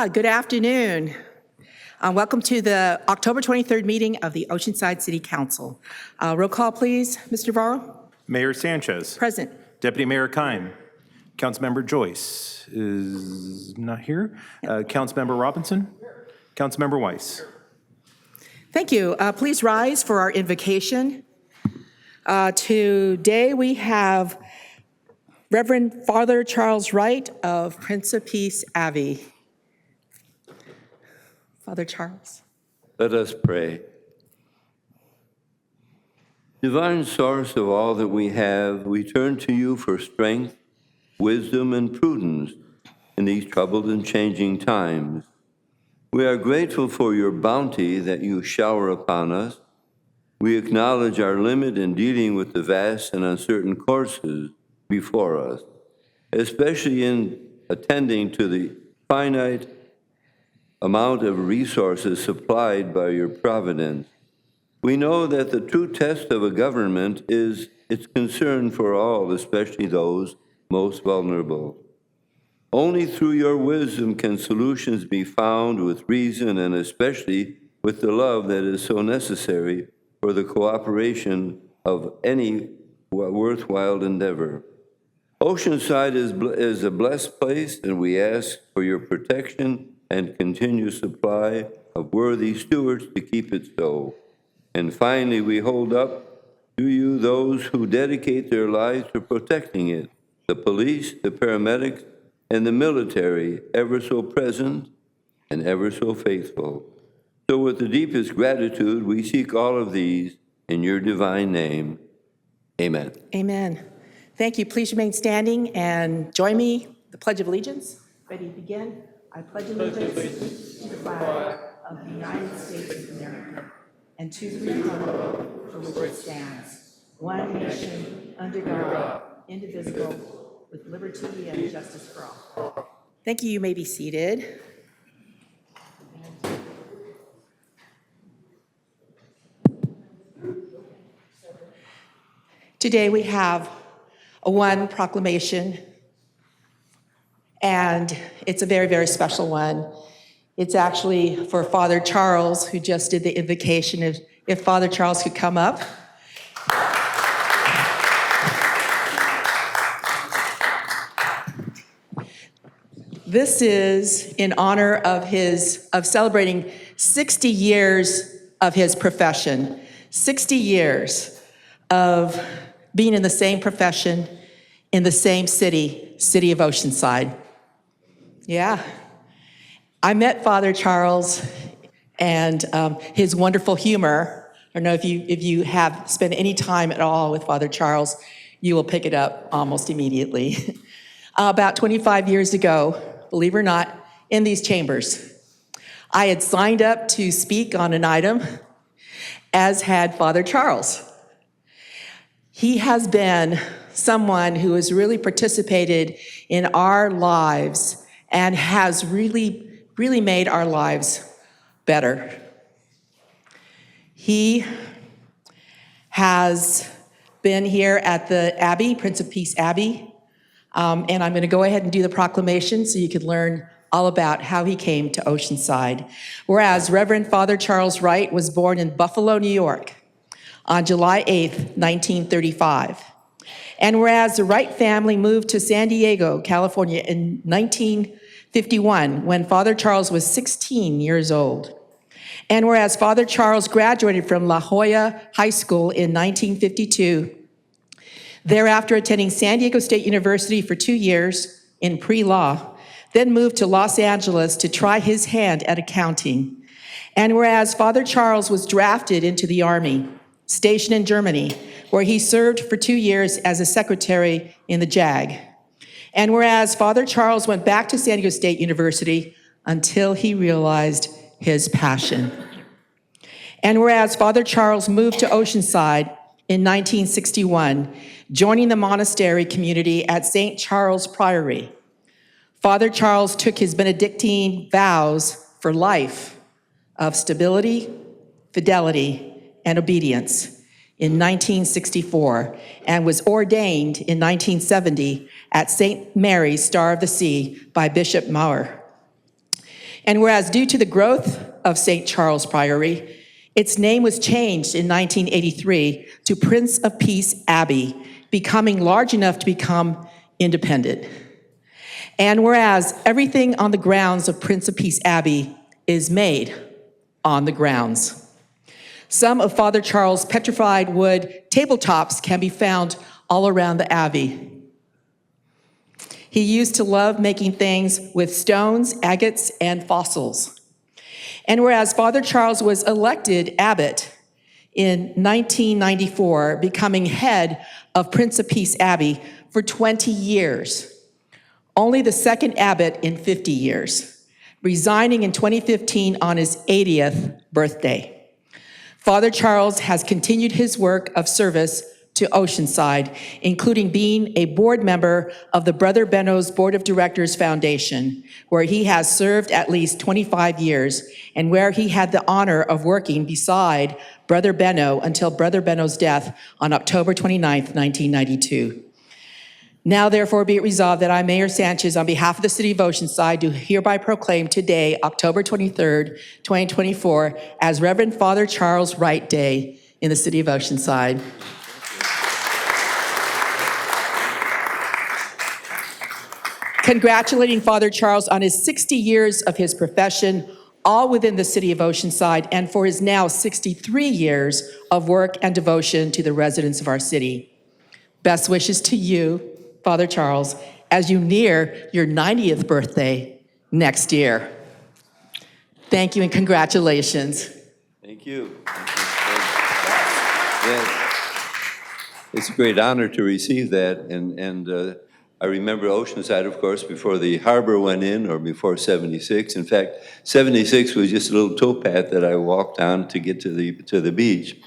Good afternoon. Welcome to the October 23rd meeting of the Oceanside City Council. Roll call, please. Mr. Navarro? Mayor Sanchez. Present. Deputy Mayor Kime. Councilmember Joyce is not here. Councilmember Robinson. Councilmember Weiss. Thank you. Please rise for our invocation. Today we have Reverend Father Charles Wright of Prince of Peace Abbey. Father Charles. Let us pray. Divine source of all that we have, we turn to you for strength, wisdom, and prudence in these troubled and changing times. We are grateful for your bounty that you shower upon us. We acknowledge our limit in dealing with the vast and uncertain courses before us, especially in attending to the finite amount of resources supplied by your providence. We know that the true test of a government is its concern for all, especially those most vulnerable. Only through your wisdom can solutions be found with reason and especially with the love that is so necessary for the cooperation of any worthwhile endeavor. Oceanside is a blessed place, and we ask for your protection and continued supply of worthy stewards to keep it so. And finally, we hold up to you those who dedicate their lives to protecting it, the police, the paramedics, and the military, ever so present and ever so faithful. So with the deepest gratitude, we seek all of these in your divine name. Amen. Amen. Thank you. Please remain standing and join me, the Pledge of Allegiance. Ready to begin? I pledge allegiance to the flag of the United States of America and to the republic for which it stands, one nation, under God, indivisible, with liberty and justice for all. Thank you. You may be seated. Today we have one proclamation, and it's a very, very special one. It's actually for Father Charles, who just did the invocation. If Father Charles could come up. This is in honor of celebrating 60 years of his profession, 60 years of being in the same profession, in the same city, City of Oceanside. Yeah. I met Father Charles and his wonderful humor. I don't know if you have spent any time at all with Father Charles, you will pick it up almost immediately. About 25 years ago, believe it or not, in these chambers, I had signed up to speak on an item, as had Father Charles. He has been someone who has really participated in our lives and has really, really made our lives better. He has been here at the Abbey, Prince of Peace Abbey, and I'm going to go ahead and do the proclamation so you can learn all about how he came to Oceanside. Whereas Reverend Father Charles Wright was born in Buffalo, New York, on July 8th, 1935. And whereas the Wright family moved to San Diego, California in 1951, when Father Charles was 16 years old. And whereas Father Charles graduated from La Jolla High School in 1952, thereafter attending San Diego State University for 2 years in pre-law, then moved to Los Angeles to try his hand at accounting. And whereas Father Charles was drafted into the Army, stationed in Germany, where he served for 2 years as a secretary in the JAG. And whereas Father Charles went back to San Diego State University until he realized his passion. And whereas Father Charles moved to Oceanside in 1961, joining the monastery community at St. Charles Priory, Father Charles took his Benedictine vows for life of stability, fidelity, and obedience in 1964 and was ordained in 1970 at St. Mary's Star of the Sea by Bishop Maurer. And whereas due to the growth of St. Charles Priory, its name was changed in 1983 to Prince of Peace Abbey, becoming large enough to become independent. And whereas everything on the grounds of Prince of Peace Abbey is made on the grounds. Some of Father Charles' petrified wood tabletops can be found all around the Abbey. He used to love making things with stones, agates, and fossils. And whereas Father Charles was elected abbot in 1994, becoming head of Prince of Peace Abbey for 20 years, only the second abbot in 50 years, resigning in 2015 on his 80th birthday. Father Charles has continued his work of service to Oceanside, including being a board member of the Brother Benno's Board of Directors Foundation, where he has served at least 25 years, and where he had the honor of working beside Brother Benno until Brother Benno's death on October 29th, 1992. Now, therefore, be it resolved that I, Mayor Sanchez, on behalf of the City of Oceanside, do hereby proclaim today, October 23rd, 2024, as Reverend Father Charles Wright Day in the City of Oceanside. Congratulating Father Charles on his 60 years of his profession, all within the City of Oceanside, and for his now 63 years of work and devotion to the residents of our city. Best wishes to you, Father Charles, as you near your 90th birthday next year. Thank you and congratulations. Thank you. Yes. It's a great honor to receive that, and I remember Oceanside, of course, before the harbor went in, or before 76. In fact, 76 was just a little towpath that I walked on to get to the beach.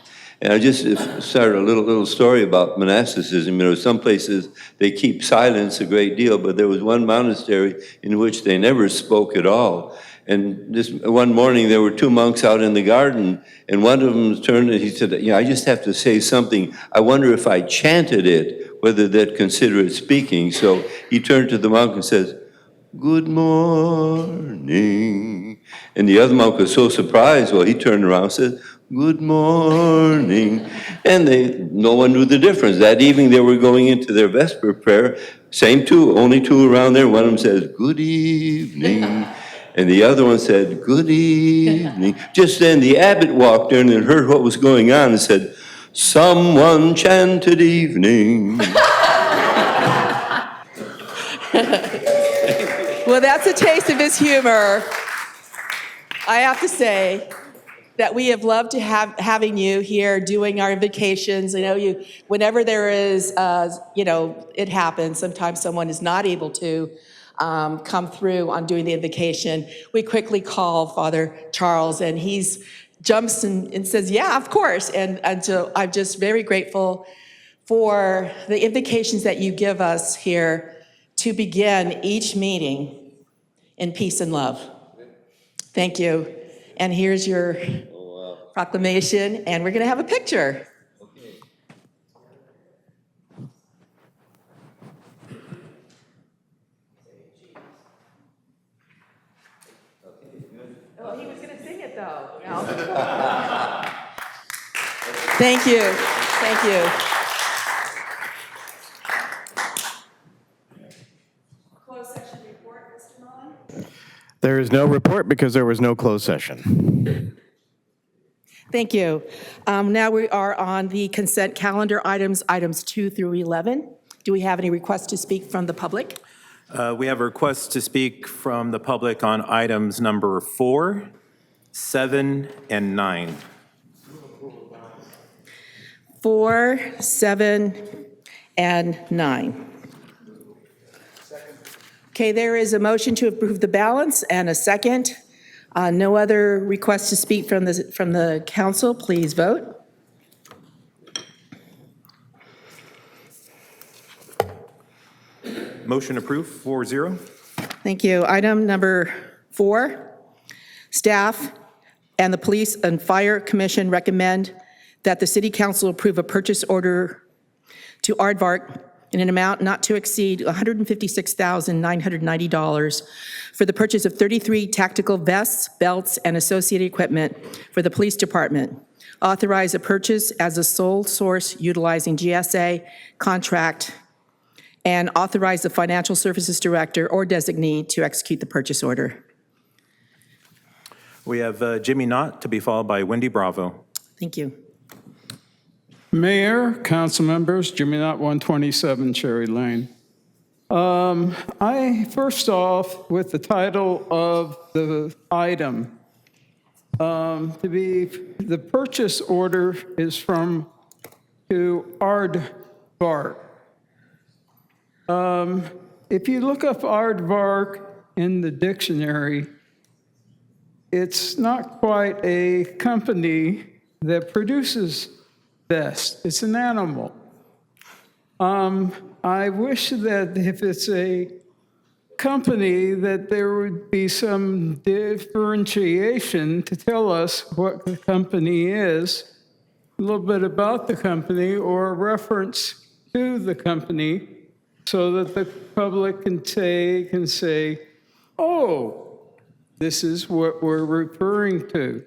And I just started a little story about monasticism. You know, some places they keep silence a great deal, but there was one monastery in which they never spoke at all. And this one morning there were two monks out in the garden, and one of them turned and he said, "You know, I just have to say something. I wonder if I chanted it, whether they'd consider it speaking." So he turned to the monk and says, "Good morning." And the other monk was so surprised. Well, he turned around and said, "Good morning." And no one knew the difference. That evening they were going into their Vesper prayer. Same two, only two around there. One of them says, "Good evening." And the other one said, "Good evening." Just then the abbot walked in and heard what was going on and said, "Someone chanted evening." Well, that's a taste of his humor. I have to say that we have loved to having you here doing our invocations. I know whenever there is, it happens. Sometimes someone is not able to come through on doing the invocation. We quickly call Father Charles, and he jumps and says, "Yeah, of course." And so I'm just very grateful for the invocations that you give us here to begin each meeting in peace and love. Thank you. And here's your proclamation, and we're going to have a picture. Oh, he was going to sing it, though. No. Thank you. Thank you. Closed session report, Mr. Mullen? There is no report because there was no closed session. Thank you. Now we are on the consent calendar items 2 through 11. Do we have any requests to speak from the public? We have a request to speak from the public on items number 4, 7, and 9. 4, 7, and 9. Okay, there is a motion to approve the balance and a second. No other requests to speak from the council. Please vote. Motion approved, 4-0. Thank you. Item number 4, staff and the Police and Fire Commission recommend that the City Council approve a purchase order to Aardvark in an amount not to exceed $156,990 for the purchase of 33 tactical vests, belts, and associated equipment for the police department. Authorize a purchase as a sole source utilizing GSA contract, and authorize the financial services director or designee to execute the purchase order. We have Jimmy Knott to be followed by Wendy Bravo. Thank you. Mayor, council members, Jimmy Knott, 127 Cherry Lane. First off, with the title of the item, the purchase order is to Aardvark. If you look up Aardvark in the dictionary, it's not quite a company that produces vests. It's an animal. I wish that if it's a company that there would be some differentiation to tell us what the company is, a little bit about the company or a reference to the company so that the public can say, oh, this is what we're referring to.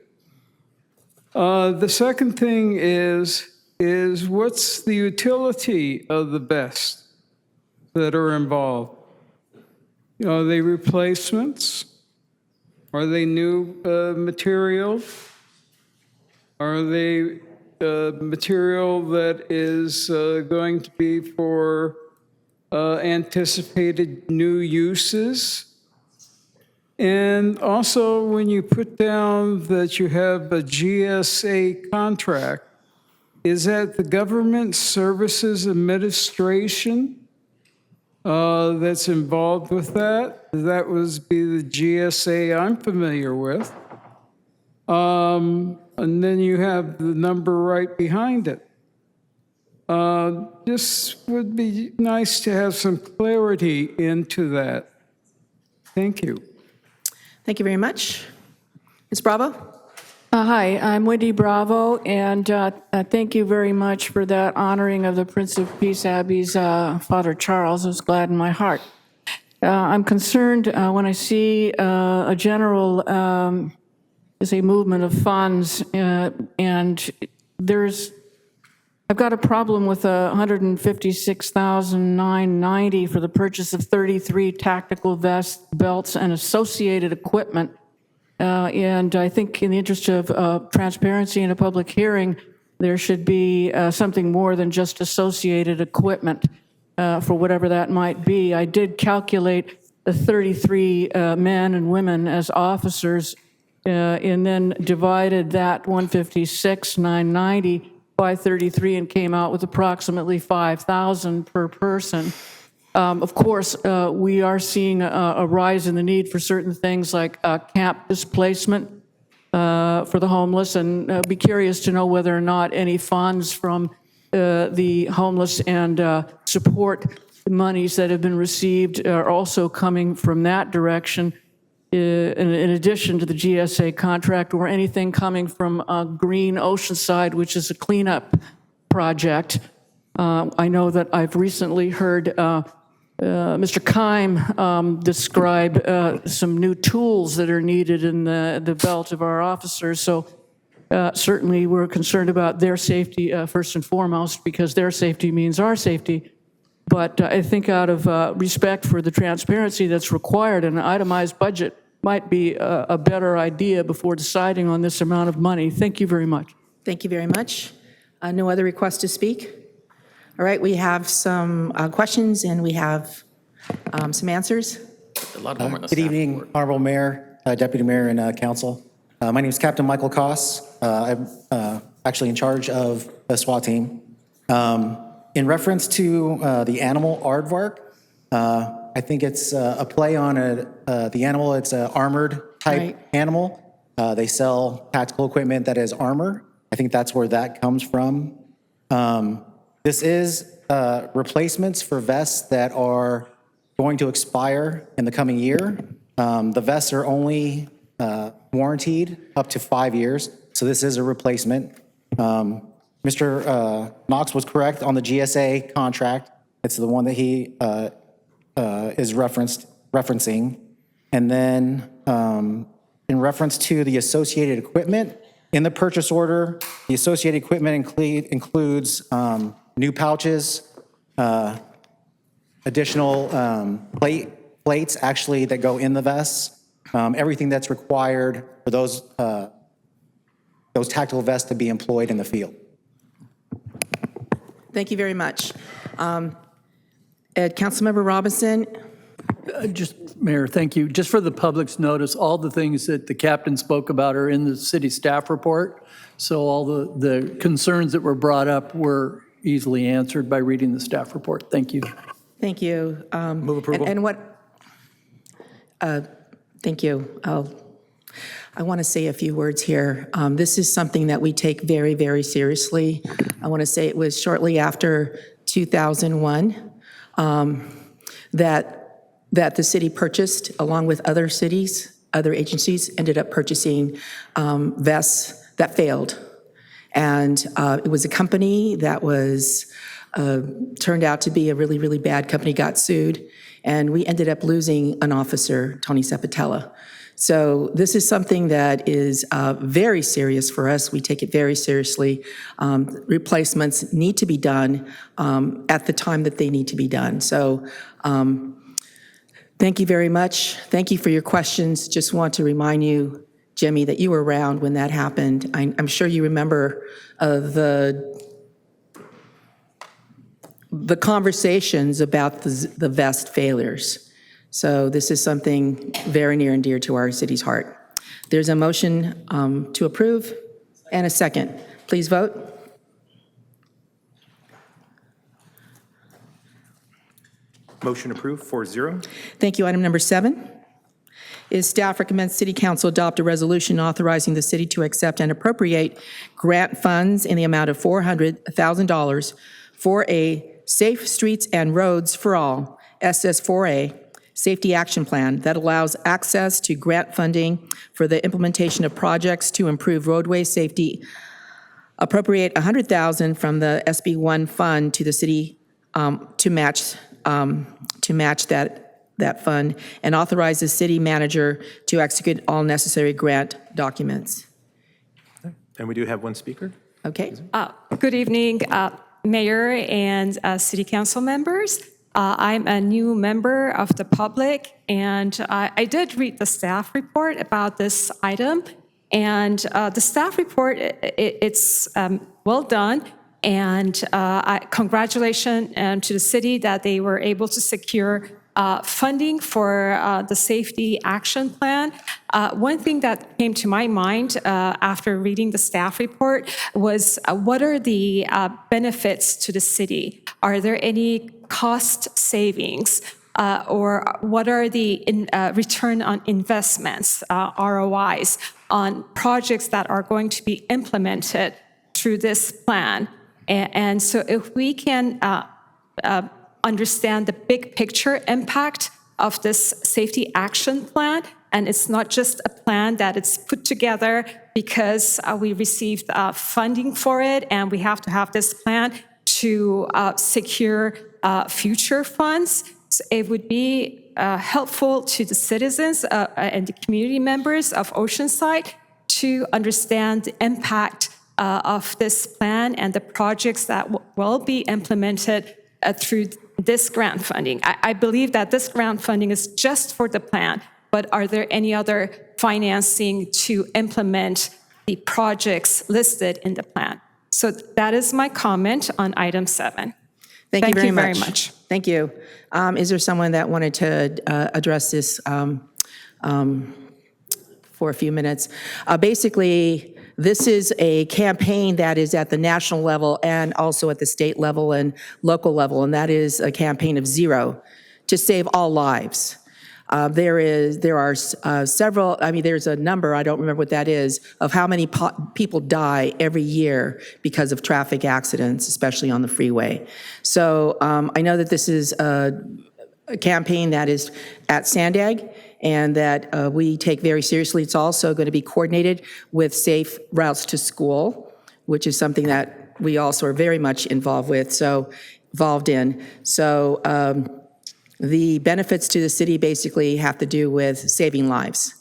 The second thing is what's the utility of the vests that are involved? Are they replacements? Are they new material? Are they material that is going to be for anticipated new uses? And also, when you put down that you have a GSA contract, is that the Government Services Administration that's involved with that? That would be the GSA I'm familiar with. And then you have the number right behind it. This would be nice to have some clarity into that. Thank you. Thank you very much. Ms. Bravo? Hi, I'm Wendy Bravo, and thank you very much for that honoring of the Prince of Peace Abbey's Father Charles. It was glad in my heart. I'm concerned when I see a general movement of funds, and I've got a problem with $156,990 for the purchase of 33 tactical vests, belts, and associated equipment. And I think in the interest of transparency in a public hearing, there should be something more than just associated equipment for whatever that might be. I did calculate the 33 men and women as officers and then divided that 156,990 by 33 and came out with approximately 5,000 per person. Of course, we are seeing a rise in the need for certain things like camp displacement for the homeless, and be curious to know whether or not any funds from the homeless and support monies that have been received are also coming from that direction, in addition to the GSA contract, or anything coming from Green Oceanside, which is a cleanup project. I know that I've recently heard Mr. Keim describe some new tools that are needed in the belt of our officers. So certainly we're concerned about their safety first and foremost, because their safety means our safety. But I think out of respect for the transparency that's required, an itemized budget might be a better idea before deciding on this amount of money. Thank you very much. Thank you very much. No other requests to speak? All right, we have some questions and we have some answers. Good evening, Honorable Mayor, Deputy Mayor, and Council. My name is Captain Michael Koss. I'm actually in charge of the SWAT team. In reference to the animal aardvark, I think it's a play on the animal. It's an armored type animal. They sell tactical equipment that is armor. I think that's where that comes from. This is replacements for vests that are going to expire in the coming year. The vests are only warranted up to 5 years, so this is a replacement. Mr. Knox was correct on the GSA contract. It's the one that he is referencing. And then in reference to the associated equipment, in the purchase order, the associated equipment includes new pouches, additional plates actually that go in the vests, everything that's required for those tactical vests to be employed in the field. Thank you very much. Councilmember Robinson? Mayor, thank you. Just for the public's notice, all the things that the captain spoke about are in the city staff report. So all the concerns that were brought up were easily answered by reading the staff report. Thank you. Thank you. Move approval. And what, thank you. I want to say a few words here. This is something that we take very, very seriously. I want to say it was shortly after 2001 that the city purchased, along with other cities, other agencies, ended up purchasing vests that failed. And it was a company that was turned out to be a really, really bad company, got sued, and we ended up losing an officer, Tony Sepatella. So this is something that is very serious for us. We take it very seriously. Replacements need to be done at the time that they need to be done. So thank you very much. Thank you for your questions. Just want to remind you, Jimmy, that you were around when that happened. I'm sure you remember the conversations about the vest failures. So this is something very near and dear to our city's heart. There's a motion to approve and a second. Please vote. Motion approved, 4-0. Thank you. Item number 7 is staff recommends City Council adopt a resolution authorizing the city to accept and appropriate grant funds in the amount of $400,000 for a Safe Streets and Roads for All, SS4A, Safety Action Plan that allows access to grant funding for the implementation of projects to improve roadway safety, appropriate $100,000 from the SB1 fund to the city to match that fund, and authorize the city manager to execute all necessary grant documents. And we do have one speaker. Okay? Good evening, Mayor and City Council members. I'm a new member of the public, and I did read the staff report about this item. And the staff report, it's well done. And congratulations to the city that they were able to secure funding for the safety action plan. One thing that came to my mind after reading the staff report was what are the benefits to the city? Are there any cost savings? Or what are the return on investments, ROIs, on projects that are going to be implemented through this plan? And so if we can understand the big picture impact of this safety action plan, and it's not just a plan that it's put together because we received funding for it, and we have to have this plan to secure future funds. So it would be helpful to the citizens and the community members of Oceanside to understand the impact of this plan and the projects that will be implemented through this grant funding. I believe that this grant funding is just for the plan, but are there any other financing to implement the projects listed in the plan? So that is my comment on item 7. Thank you very much. Thank you. Is there someone that wanted to address this for a few minutes? Basically, this is a campaign that is at the national level and also at the state level and local level, and that is a campaign of zero to save all lives. There are several, I mean, there's a number, I don't remember what that is, of how many people die every year because of traffic accidents, especially on the freeway. So I know that this is a campaign that is at Sandag and that we take very seriously. It's also going to be coordinated with Safe Routes to School, which is something that we also are very much involved with. So involved in. So the benefits to the city basically have to do with saving lives.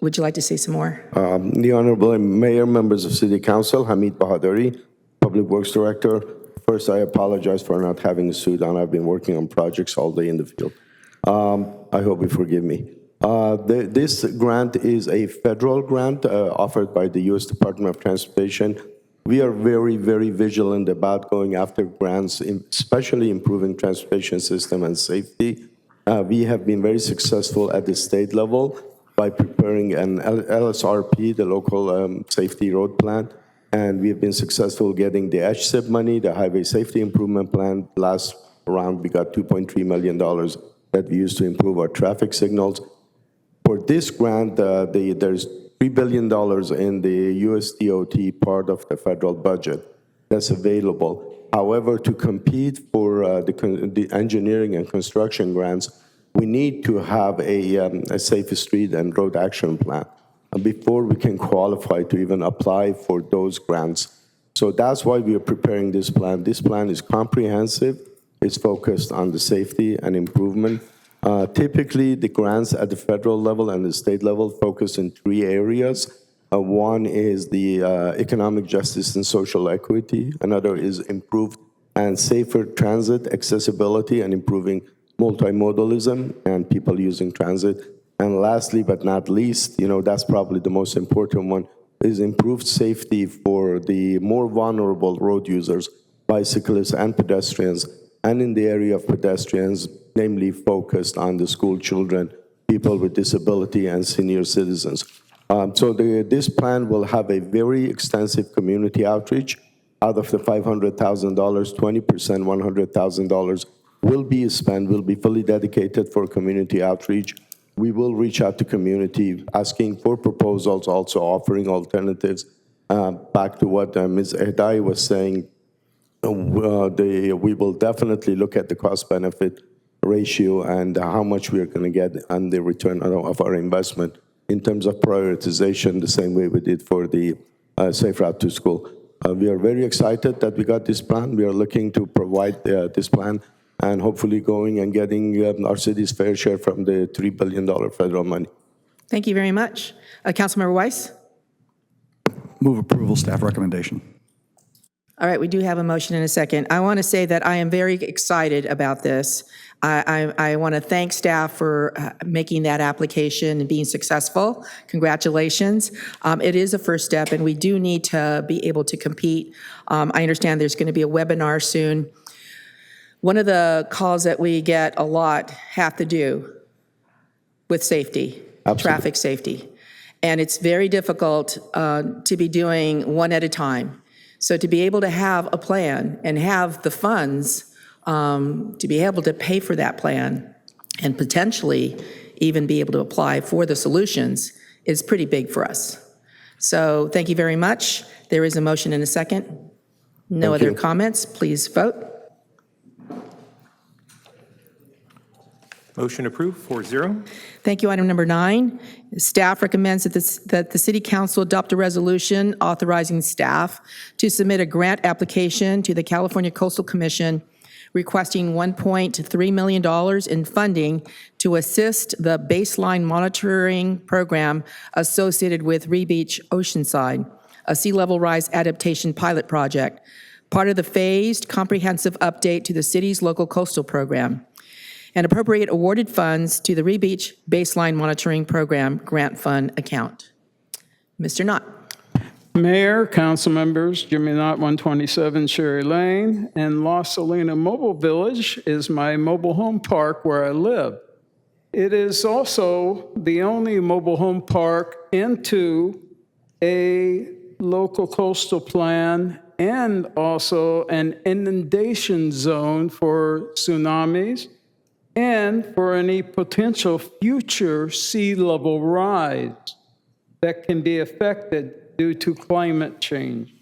Would you like to say some more? The Honorable Mayor, members of City Council, Hamid Bahadari, Public Works Director. First, I apologize for not having a suit on. I've been working on projects all day in the field. I hope you forgive me. This grant is a federal grant offered by the U.S. Department of Transportation. We are very, very vigilant about going after grants, especially improving transportation system and safety. We have been very successful at the state level by preparing an LSRP, the local safety road plan, and we have been successful getting the HSIP money, the Highway Safety Improvement Plan. Last round, we got $2.3 million that we used to improve our traffic signals. For this grant, there's $3 billion in the USDOT part of the federal budget that's available. However, to compete for the engineering and construction grants, we need to have a safe street and road action plan before we can qualify to even apply for those grants. So that's why we are preparing this plan. This plan is comprehensive. It's focused on the safety and improvement. Typically, the grants at the federal level and the state level focus in three areas. One is the economic justice and social equity. Another is improved and safer transit accessibility and improving multimodalism and people using transit. And lastly, but not least, that's probably the most important one, is improved safety for the more vulnerable road users, bicyclists and pedestrians, and in the area of pedestrians, namely focused on the school children, people with disability, and senior citizens. So this plan will have a very extensive community outreach. Out of the $500,000, 20%, $100,000 will be fully dedicated for community outreach. We will reach out to community, asking for proposals, also offering alternatives. Back to what Ms. Edai was saying, we will definitely look at the cost-benefit ratio and how much we are going to get on the return of our investment in terms of prioritization, the same way we did for the Safe Route to School. We are very excited that we got this plan. We are looking to provide this plan and hopefully going and getting our city's fair share from the $3 billion federal money. Thank you very much. Councilmember Weiss? Move approval, staff recommendation. All right, we do have a motion in a second. I want to say that I am very excited about this. I want to thank staff for making that application and being successful. Congratulations. It is a first step, and we do need to be able to compete. I understand there's going to be a webinar soon. One of the calls that we get a lot have to do with safety, traffic safety. And it's very difficult to be doing one at a time. So to be able to have a plan and have the funds to be able to pay for that plan and potentially even be able to apply for the solutions is pretty big for us. So thank you very much. There is a motion in a second. No other comments. Please vote. Motion approved, 4-0. Thank you. Item number 9, staff recommends that the City Council adopt a resolution authorizing staff to submit a grant application to the California Coastal Commission requesting $1.3 million in funding to assist the baseline monitoring program associated with Beach Oceanside, a sea level rise adaptation pilot project, part of the phased comprehensive update to the city's local coastal program, and appropriate awarded funds to the Beach Baseline Monitoring Program Grant Fund account. Mr. Knott. Mayor, council members, Jimmy Knott, 127 Sherry Lane, and Los Salina Mobile Village is my mobile home park where I live. It is also the only mobile home park into a local coastal plan and also an inundation zone for tsunamis and for any potential future sea level rise that can be affected due to climate change.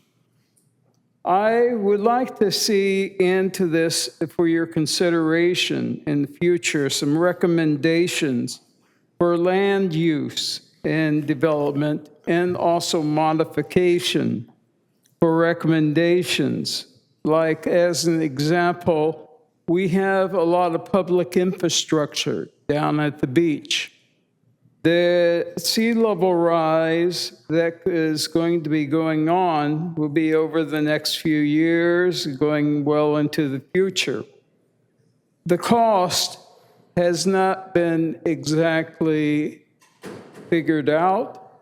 I would like to see into this for your consideration in the future some recommendations for land use and development and also modification for recommendations Like, as an example, we have a lot of public infrastructure down at the beach. The sea level rise that is going to be going on will be over the next few years, going well into the future. The cost has not been exactly figured out,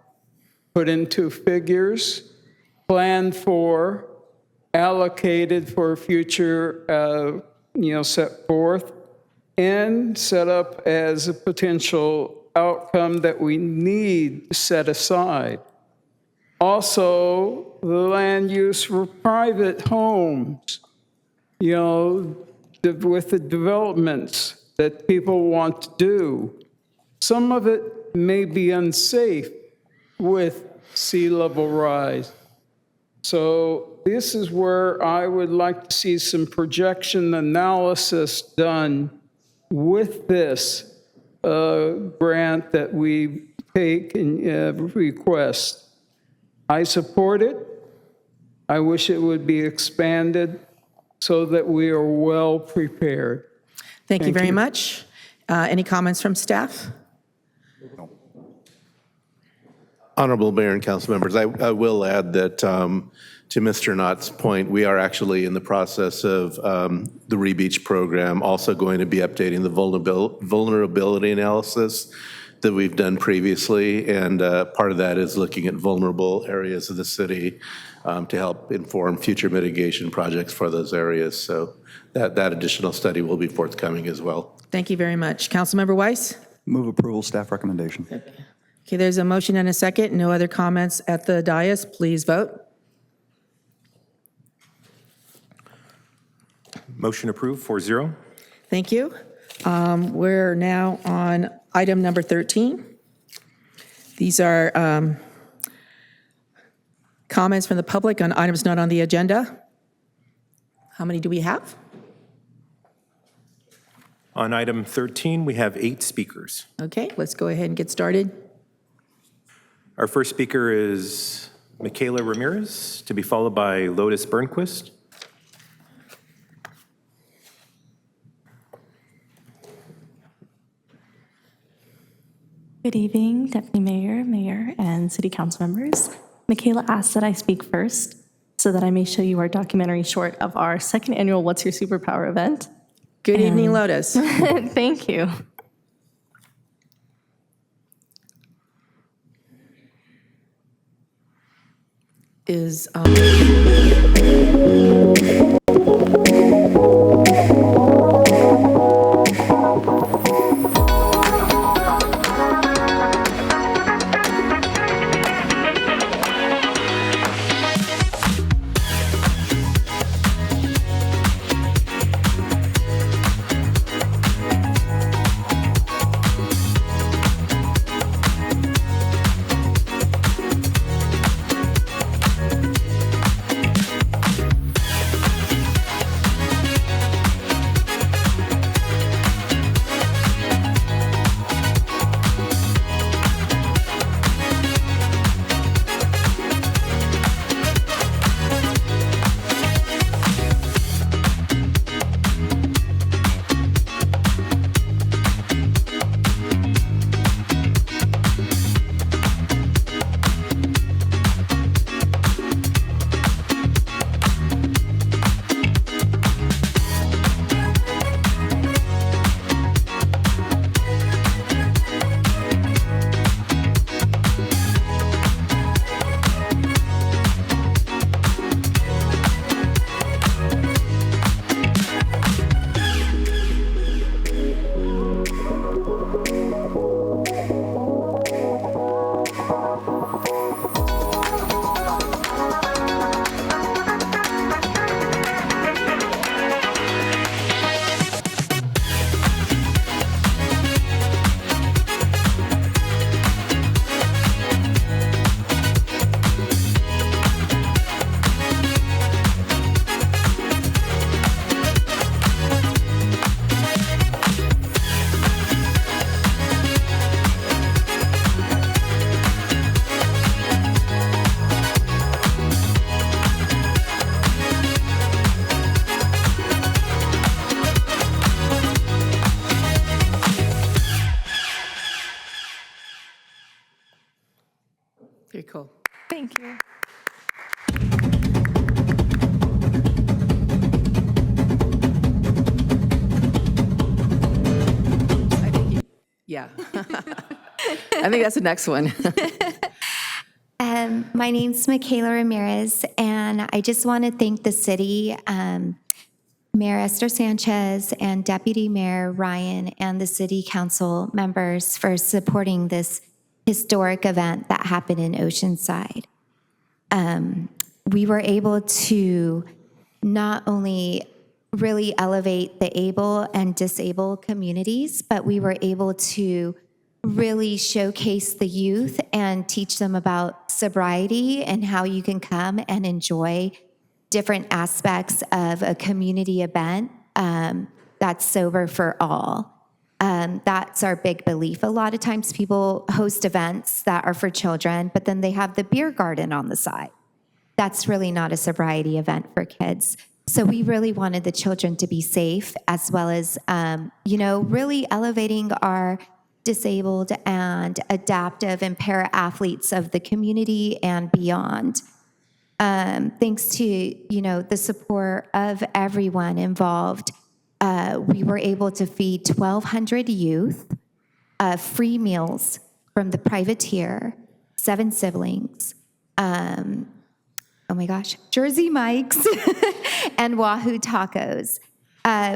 put into figures, planned for, allocated for future, set forth, and set up as a potential outcome that we need to set aside. Also, the land use for private homes, with the developments that people want to do. Some of it may be unsafe with sea level rise. So this is where I would like to see some projection analysis done with this grant that we take and request. I support it. I wish it would be expanded so that we are well prepared. Thank you very much. Any comments from staff? Honorable Mayor and council members, I will add that to Mr. Knott's point, we are actually in the process of the Rebeach program, also going to be updating the vulnerability analysis that we've done previously, and part of that is looking at vulnerable areas of the city to help inform future mitigation projects for those areas. So that additional study will be forthcoming as well. Thank you very much. Councilmember Weiss? Move approval, staff recommendation. Okay, there's a motion and a second. No other comments at the dais. Please vote. Motion approved, 4-0. Thank you. We're now on item number 13. These are comments from the public on items not on the agenda. How many do we have? On item 13, we have 8 speakers. Okay, let's go ahead and get started. Our first speaker is Michaela Ramirez, to be followed by Lotus Burnquist. Good evening, Deputy Mayor, Mayor, and City Council members. Michaela asked that I speak first so that I may show you our documentary short of our second annual What's Your Superpower event. Good evening, Lotus. Thank you. Is Very cool. Thank you. Yeah. I think that's the next one. My name's Michaela Ramirez, and I just want to thank the city, Mayor Esther Sanchez and Deputy Mayor Ryan and the city council members for supporting this historic event that happened in Oceanside. We were able to not only really elevate the able and disabled communities, but we were able to really showcase the youth and teach them about sobriety and how you can come and enjoy different aspects of a community event that's sober for all. That's our big belief. A lot of times people host events that are for children, but then they have the beer garden on the side. That's really not a sobriety event for kids. So we really wanted the children to be safe, as well as, really elevating our disabled and adaptive and para-athletes of the community and beyond. Thanks to, the support of everyone involved, we were able to feed 1,200 youth, free meals from the privateer, 7 siblings, Jersey Mike's, and Wahoo Tacos.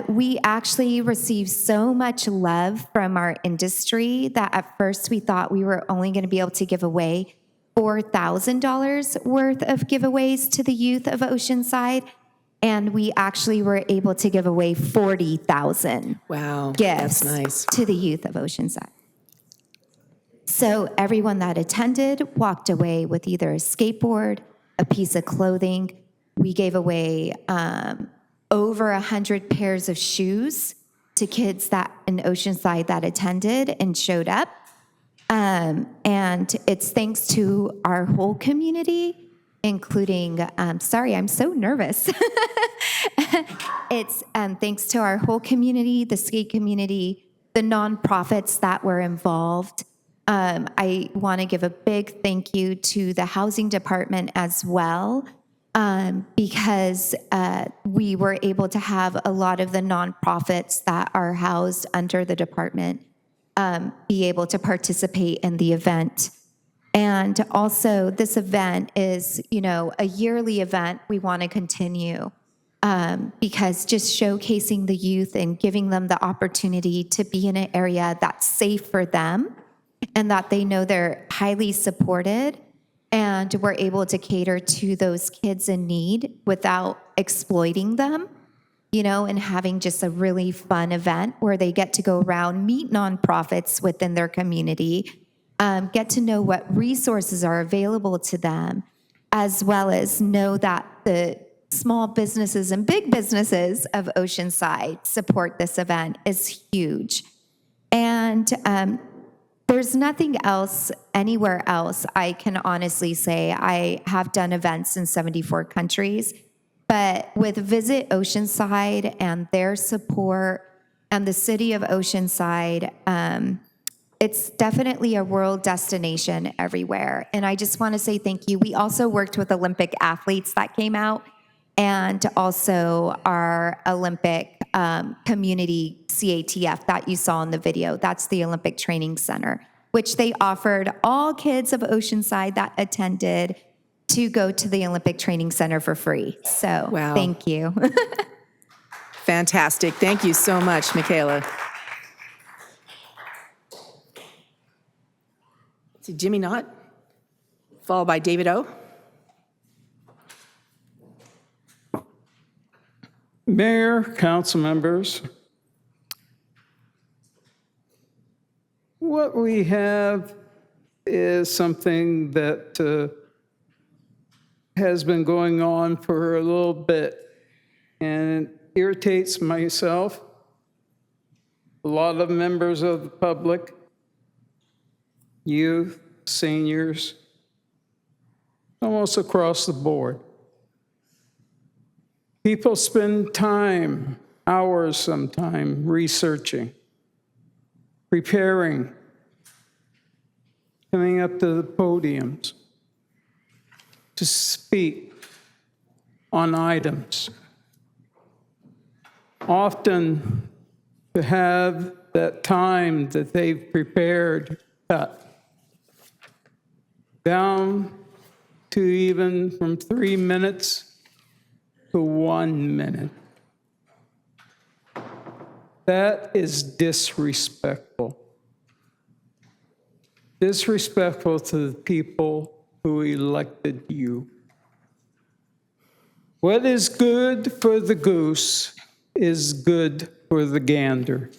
We actually received so much love from our industry that at first we thought we were only going to be able to give away $4,000 worth of giveaways to the youth of Oceanside, and we actually were able to give away 40,000 Wow, gifts that's nice. to the youth of Oceanside. So everyone that attended walked away with either a skateboard, a piece of clothing. We gave away over 100 pairs of shoes to kids that in Oceanside that attended and showed up. And it's thanks to our whole community, including, sorry, I'm so nervous. It's thanks to our whole community, the skate community, the nonprofits that were involved. I want to give a big thank you to the housing department as well, because we were able to have a lot of the nonprofits that are housed under the department be able to participate in the event. And also, this event is, a yearly event we want to continue, because just showcasing the youth and giving them the opportunity to be in an area that's safe for them and that they know they're highly supported, and we're able to cater to those kids in need without exploiting them, and having just a really fun event where they get to go around, meet nonprofits within their community, get to know what resources are available to them, as well as know that the small businesses and big businesses of Oceanside support this event is huge. And there's nothing else anywhere else I can honestly say. I have done events in 74 countries, but with Visit Oceanside and their support and the City of Oceanside, it's definitely a world destination everywhere. And I just want to say thank you. We also worked with Olympic athletes that came out, and also our Olympic community CATF that you saw in the video. That's the Olympic Training Center, which they offered all kids of Oceanside that attended to go to the Olympic Training Center for free. So Wow. Thank you. Fantastic. Thank you so much, Michaela. See Jimmy Knott, followed by David O. Mayor, council members, what we have is something that has been going on for a little bit, and it irritates myself, a lot of members of the public, youth, seniors, almost across the board. People spend time, hours sometime, researching, preparing, coming up to the podiums, to speak on items. Often to have that time that they've prepared cut down to even from 3 minutes to 1 minute. That is disrespectful. Disrespectful to the people who elected you. What is good for the goose is good for the gander.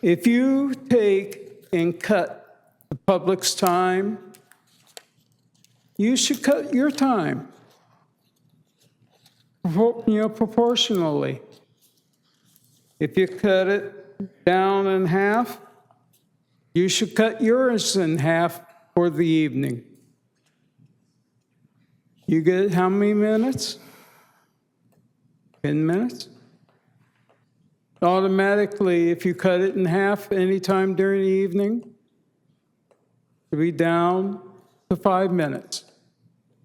If you take and cut the public's time, you should cut your time, proportionally. If you cut it down in half, you should cut yours in half for the evening. You get how many minutes? 10 minutes? Automatically, if you cut it in half anytime during the evening, it'll be down to 5 minutes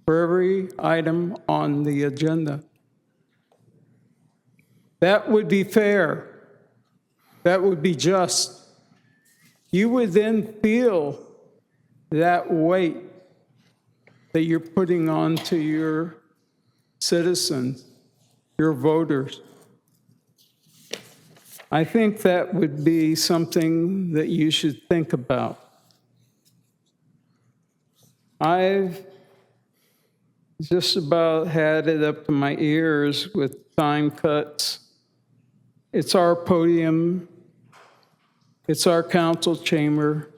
for every item on the agenda. That would be fair. That would be just. You would then feel that weight that you're putting on to your citizens, your voters. I think that would be something that you should think about. I've just about had it up to my ears with time cuts. It's our podium. It's our council chamber.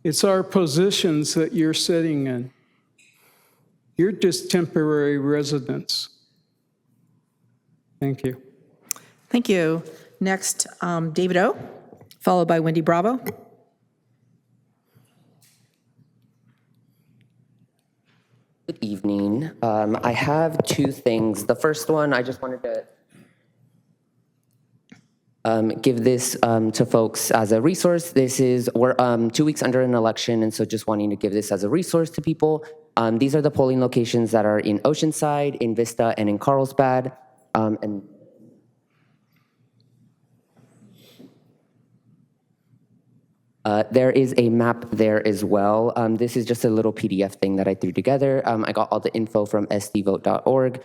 It's our positions that you're sitting in. You're just temporary residents. Thank you. Thank you. Next, David O., followed by Wendy Bravo. Good evening. I have two things. The first one, I just wanted to give this to folks as a resource. We're 2 weeks under an election, and so just wanting to give this as a resource to people. These are the polling locations that are in Oceanside, in Vista, and in Carlsbad. There is a map there as well. This is just a little PDF thing that I threw together. I got all the info from sdvote.org.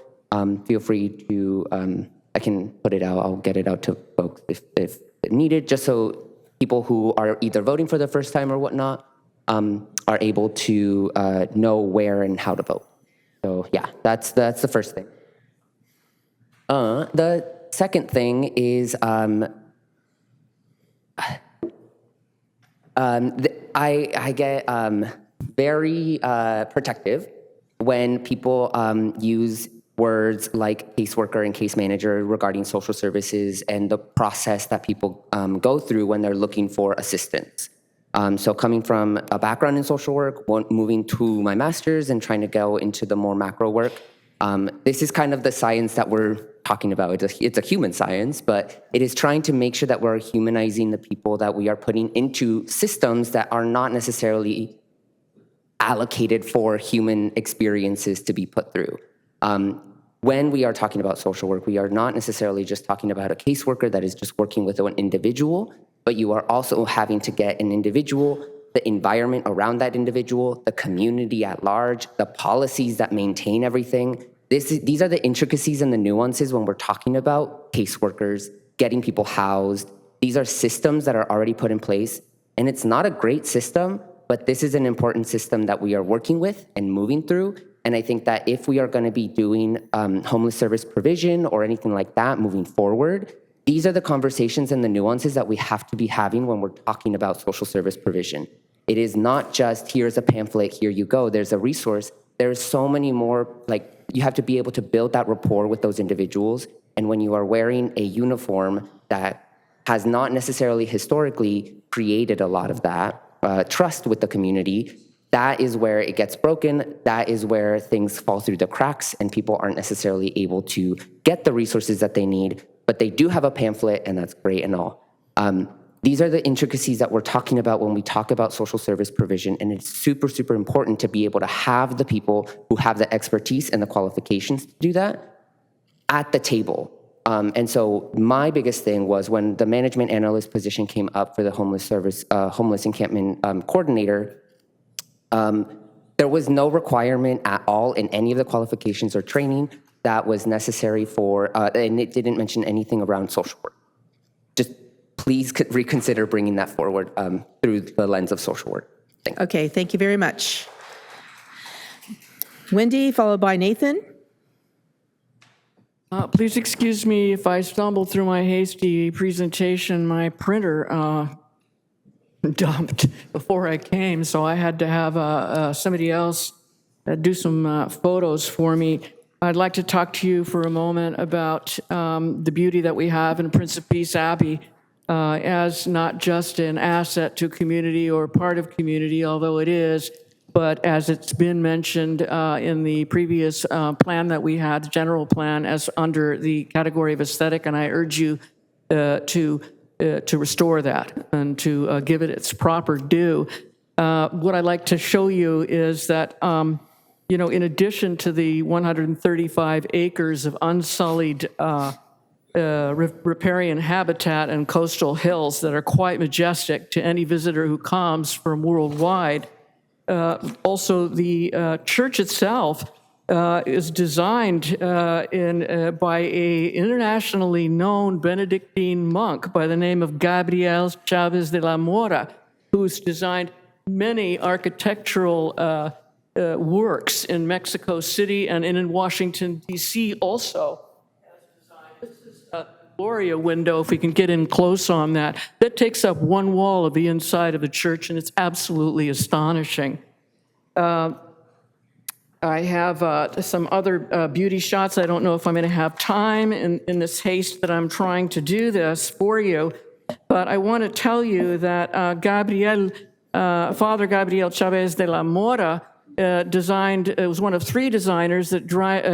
Feel free to, I can put it out, I'll get it out to folks if needed, just so people who are either voting for the first time or whatnot are able to know where and how to vote. So yeah, that's the first thing. The second thing is, I get very protective when people use words like caseworker and case manager regarding social services and the process that people go through when they're looking for assistance. So coming from a background in social work, moving to my master's and trying to go into the more macro work, this is kind of the science that we're talking about. It's a human science, but it is trying to make sure that we're humanizing the people that we are putting into systems that are not necessarily allocated for human experiences to be put through. When we are talking about social work, we are not necessarily just talking about a caseworker that is just working with an individual, but you are also having to get an individual, the environment around that individual, the community at large, the policies that maintain everything. These are the intricacies and the nuances when we're talking about caseworkers, getting people housed. These are systems that are already put in place, and it's not a great system, but this is an important system that we are working with and moving through. And I think that if we are going to be doing homeless service provision or anything like that moving forward, these are the conversations and the nuances that we have to be having when we're talking about social service provision. It is not just, here's a pamphlet, here you go, there's a resource. There's so many more, like, you have to be able to build that rapport with those individuals. And when you are wearing a uniform that has not necessarily historically created a lot of that trust with the community, that is where it gets broken. That is where things fall through the cracks and people aren't necessarily able to get the resources that they need, but they do have a pamphlet, and that's great and all. These are the intricacies that we're talking about when we talk about social service provision, and it's super, super important to be able to have the people who have the expertise and the qualifications to do that at the table. And so my biggest thing was when the management analyst position came up for the homeless encampment coordinator, there was no requirement at all in any of the qualifications or training that was necessary for, and it didn't mention anything around social work. Just please reconsider bringing that forward through the lens of social work. Thank you. Okay, thank you very much. Wendy, followed by Nathan. Please excuse me if I stumbled through my hasty presentation. My printer dumped before I came, so I had to have somebody else do some photos for me. I'd like to talk to you for a moment about the beauty that we have in Prince of Peace Abbey as not just an asset to community or part of community, although it is, but as it's been mentioned in the previous plan that we had, the general plan, as under the category of aesthetic, and I urge you to restore that and to give it its proper due. What I'd like to show you is that, you know, in addition to the 135 acres of unsullied riparian habitat and coastal hills that are quite majestic to any visitor who comes from worldwide, also the church itself is designed by an internationally known Benedictine monk by the name of Gabriel Chavez de la Mora, who's designed many architectural works in Mexico City and in Washington, D.C. also. This is a Gloria window, if we can get in close on that. That takes up one wall of the inside of the church, and it's absolutely astonishing. I have some other beauty shots. I don't know if I'm going to have time in this haste that I'm trying to do this for you, but I want to tell you that Father Gabriel Chavez de la Mora was one of three designers that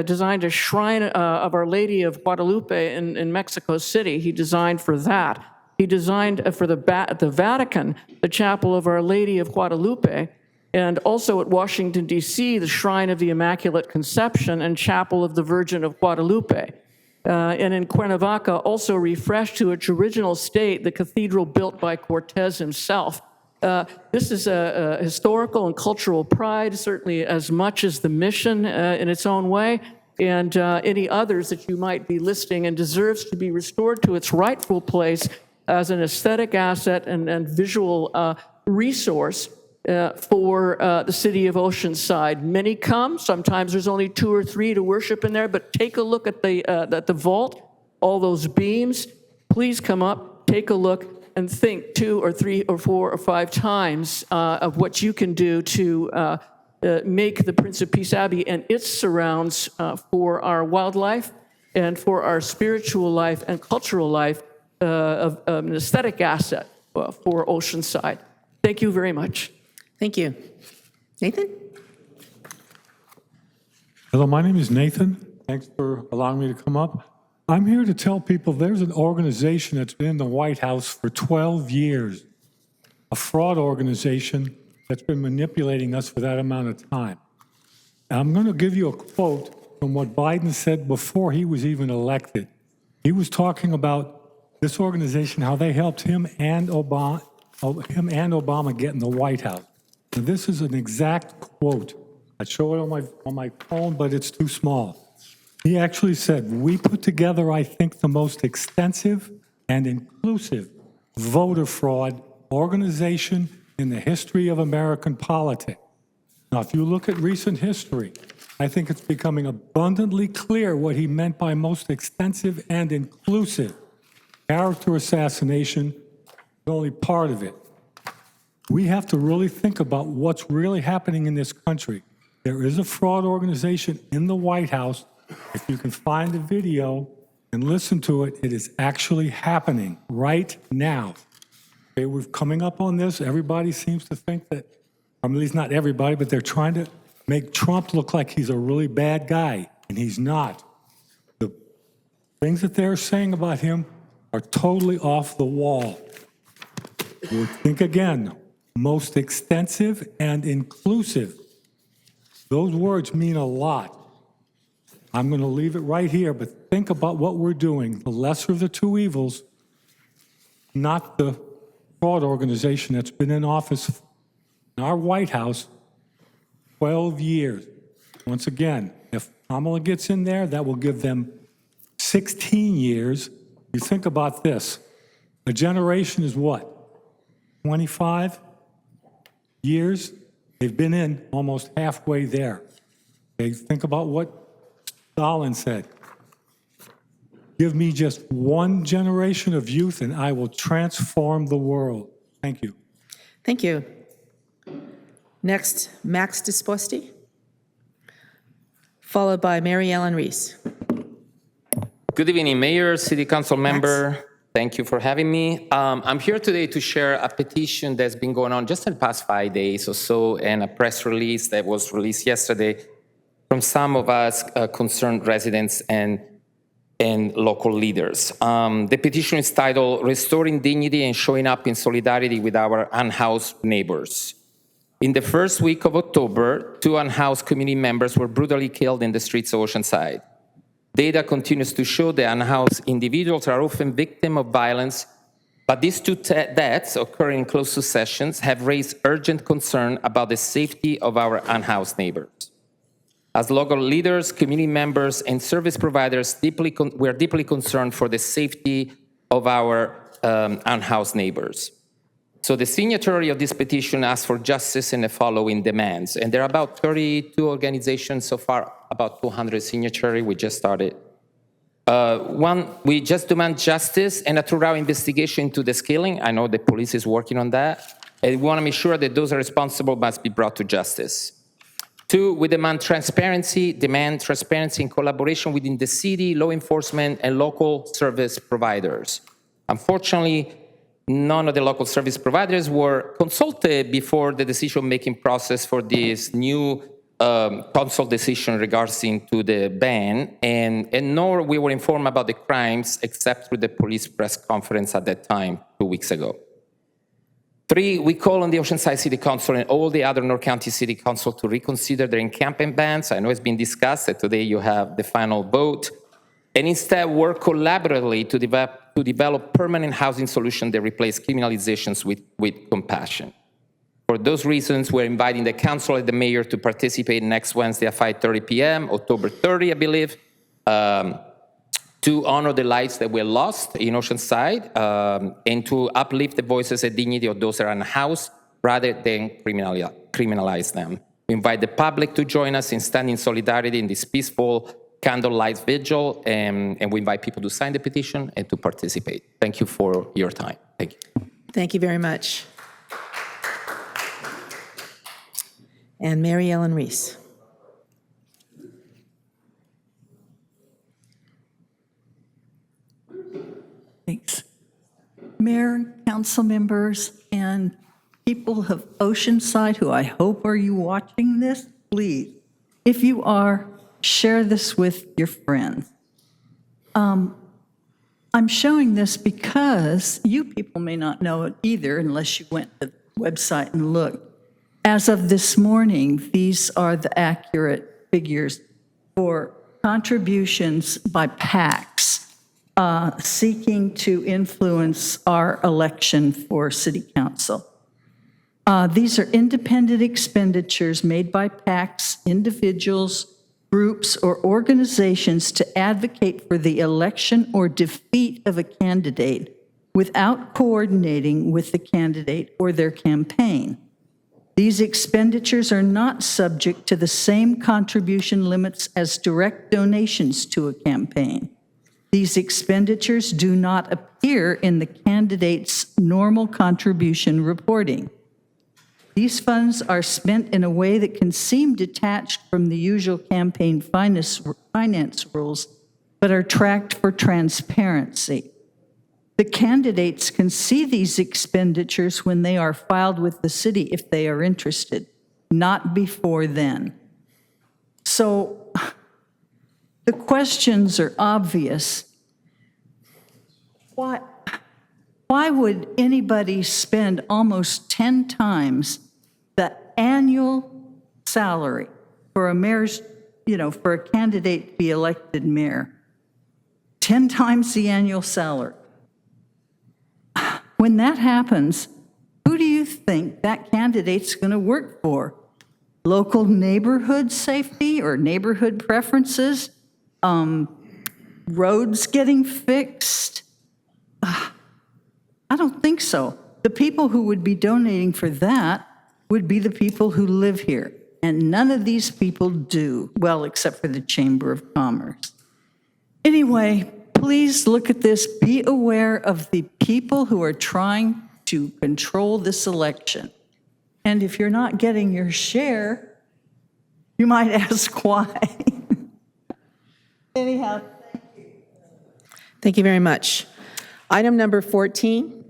designed a shrine of Our Lady of Guadalupe in Mexico City. He designed for that. He designed for the Vatican, the Chapel of Our Lady of Guadalupe, and also at Washington, D.C., the Shrine of the Immaculate Conception and Chapel of the Virgin of Guadalupe. And in Cuernavaca, also refreshed to its original state, the cathedral built by Cortez himself. This is a historical and cultural pride, certainly as much as the mission in its own way, and any others that you might be listing, and deserves to be restored to its rightful place as an aesthetic asset and visual resource for the city of Oceanside. Many come. Sometimes there's only 2 or 3 to worship in there, but take a look at the vault, all those beams. Please come up, take a look, and think 2 or 3 or 4 or 5 times of what you can do to make the Prince of Peace Abbey and its surrounds for our wildlife and for our spiritual life and cultural life of an aesthetic asset for Oceanside. Thank you very much. Thank you. Nathan? Hello, my name is Nathan. Thanks for allowing me to come up. I'm here to tell people there's an organization that's been in the White House for 12 years, a fraud organization that's been manipulating us for that amount of time. And I'm going to give you a quote from what Biden said before he was even elected. He was talking about this organization, how they helped him and Obama get in the White House. And this is an exact quote. I'd show it on my phone, but it's too small. He actually said, "We put together, I think, the most extensive and inclusive voter fraud organization in the history of American politics." Now, if you look at recent history, I think it's becoming abundantly clear what he meant by most extensive and inclusive. Character assassination is only part of it. We have to really think about what's really happening in this country. There is a fraud organization in the White House. If you can find the video and listen to it, it is actually happening right now. Okay, we're coming up on this. Everybody seems to think that, at least not everybody, but they're trying to make Trump look like he's a really bad guy, and he's not. The things that they're saying about him are totally off the wall. Think again, most extensive and inclusive. Those words mean a lot. I'm going to leave it right here, but think about what we're doing. The lesser of the two evils, not the fraud organization that's been in office in our White House 12 years. Once again, if Kamala gets in there, that will give them 16 years. You think about this. A generation is what? 25 years? They've been in almost halfway there. Okay, think about what Stalin said. Give me just one generation of youth and I will transform the world. Thank you. Thank you. Next, Max Disposti, followed by Mary Ellen Reese. Good evening, Mayor, City Council member. Thank you for having me. I'm here today to share a petition that's been going on just in the past 5 days or so, and a press release that was released yesterday from some of us concerned residents and local leaders. The petition is titled Restoring Dignity and Showing Up in Solidarity with Our Unhoused Neighbors. In the first week of October, 2 unhoused community members were brutally killed in the streets of Oceanside. Data continues to show that unhoused individuals are often victims of violence, but these 2 deaths occurring in close successions have raised urgent concern about the safety of our unhoused neighbors. As local leaders, community members, and service providers, we're deeply concerned for the safety of our unhoused neighbors. So the signatory of this petition asks for justice and the following demands. And there are about 32 organizations so far, about 200 signatories. We just started. One, we just demand justice and a thorough investigation into the killing. I know the police is working on that. And we want to make sure that those are responsible must be brought to justice. 2, we demand transparency in collaboration within the city, law enforcement, and local service providers. Unfortunately, none of the local service providers were consulted before the decision-making process for this new council decision regarding to the ban, and nor we were informed about the crimes except through the police press conference at that time 2 weeks ago. 3, we call on the Oceanside City Council and all the other North County City Council to reconsider their encampment bans. I know it's been discussed that today you have the final vote, and instead work collaboratively to develop permanent housing solutions that replace criminalizations with compassion. For those reasons, we're inviting the council and the mayor to participate next Wednesday at 5:30 p.m., October 30, I believe, to honor the lives that were lost in Oceanside and to uplift the voices and dignity of those that are unhoused rather than criminalize them. We invite the public to join us in standing solidarity in this peaceful candlelight vigil, and we invite people to sign the petition and to participate. Thank you for your time. Thank you. Thank you very much. And Mary Ellen Reese. Thanks. Mayor, council members, and people of Oceanside who I hope are you watching this, please, if you are, share this with your friends. I'm showing this because you people may not know it either unless you went to the website and looked. As of this morning, these are the accurate figures for contributions by PACs seeking to influence our election for city council. These are independent expenditures made by PACs, individuals, groups, or organizations to advocate for the election or defeat of a candidate without coordinating with the candidate or their campaign. These expenditures are not subject to the same contribution limits as direct donations to a campaign. These expenditures do not appear in the candidate's normal contribution reporting. These funds are spent in a way that can seem detached from the usual campaign finance rules, but are tracked for transparency. The candidates can see these expenditures when they are filed with the city if they are interested, not before then. So the questions are obvious. Why would anybody spend almost 10 times the annual salary for a mayor's, for a candidate to be elected mayor? 10 times the annual salary. When that happens, who do you think that candidate's going to work for? Local neighborhood safety or neighborhood preferences? Roads getting fixed? I don't think so. The people who would be donating for that would be the people who live here. And none of these people do, well, except for the Chamber of Commerce. Anyway, please look at this. Be aware of the people who are trying to control this election. And if you're not getting your share, you might ask why. Anyhow. Thank you very much. Item number 14.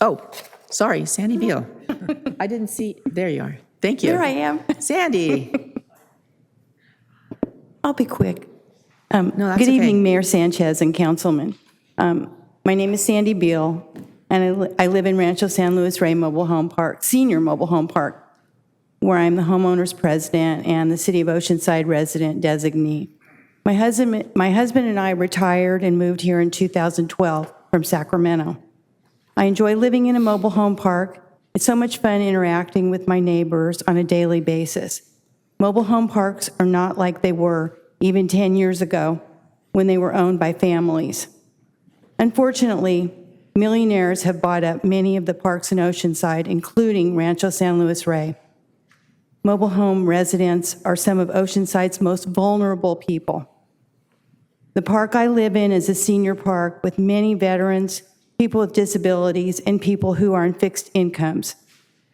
Oh, sorry, Sandy Beal. I didn't see, there you are. Thank you. Here I am. Sandy. I'll be quick. that's Good okay. evening, Mayor Sanchez and councilmen. My name is Sandy Beal, and I live in Rancho San Luis Rey Mobile Home Park, Senior Mobile Home Park, where I'm the homeowners president and the City of Oceanside resident designee. My husband and I retired and moved here in 2012 from Sacramento. I enjoy living in a mobile home park. It's so much fun interacting with my neighbors on a daily basis. Mobile home parks are not like they were even 10 years ago when they were owned by families. Unfortunately, millionaires have bought up many of the parks in Oceanside, including Rancho San Luis Rey. Mobile home residents are some of Oceanside's most vulnerable people. The park I live in is a senior park with many veterans, people with disabilities, and people who are on fixed incomes.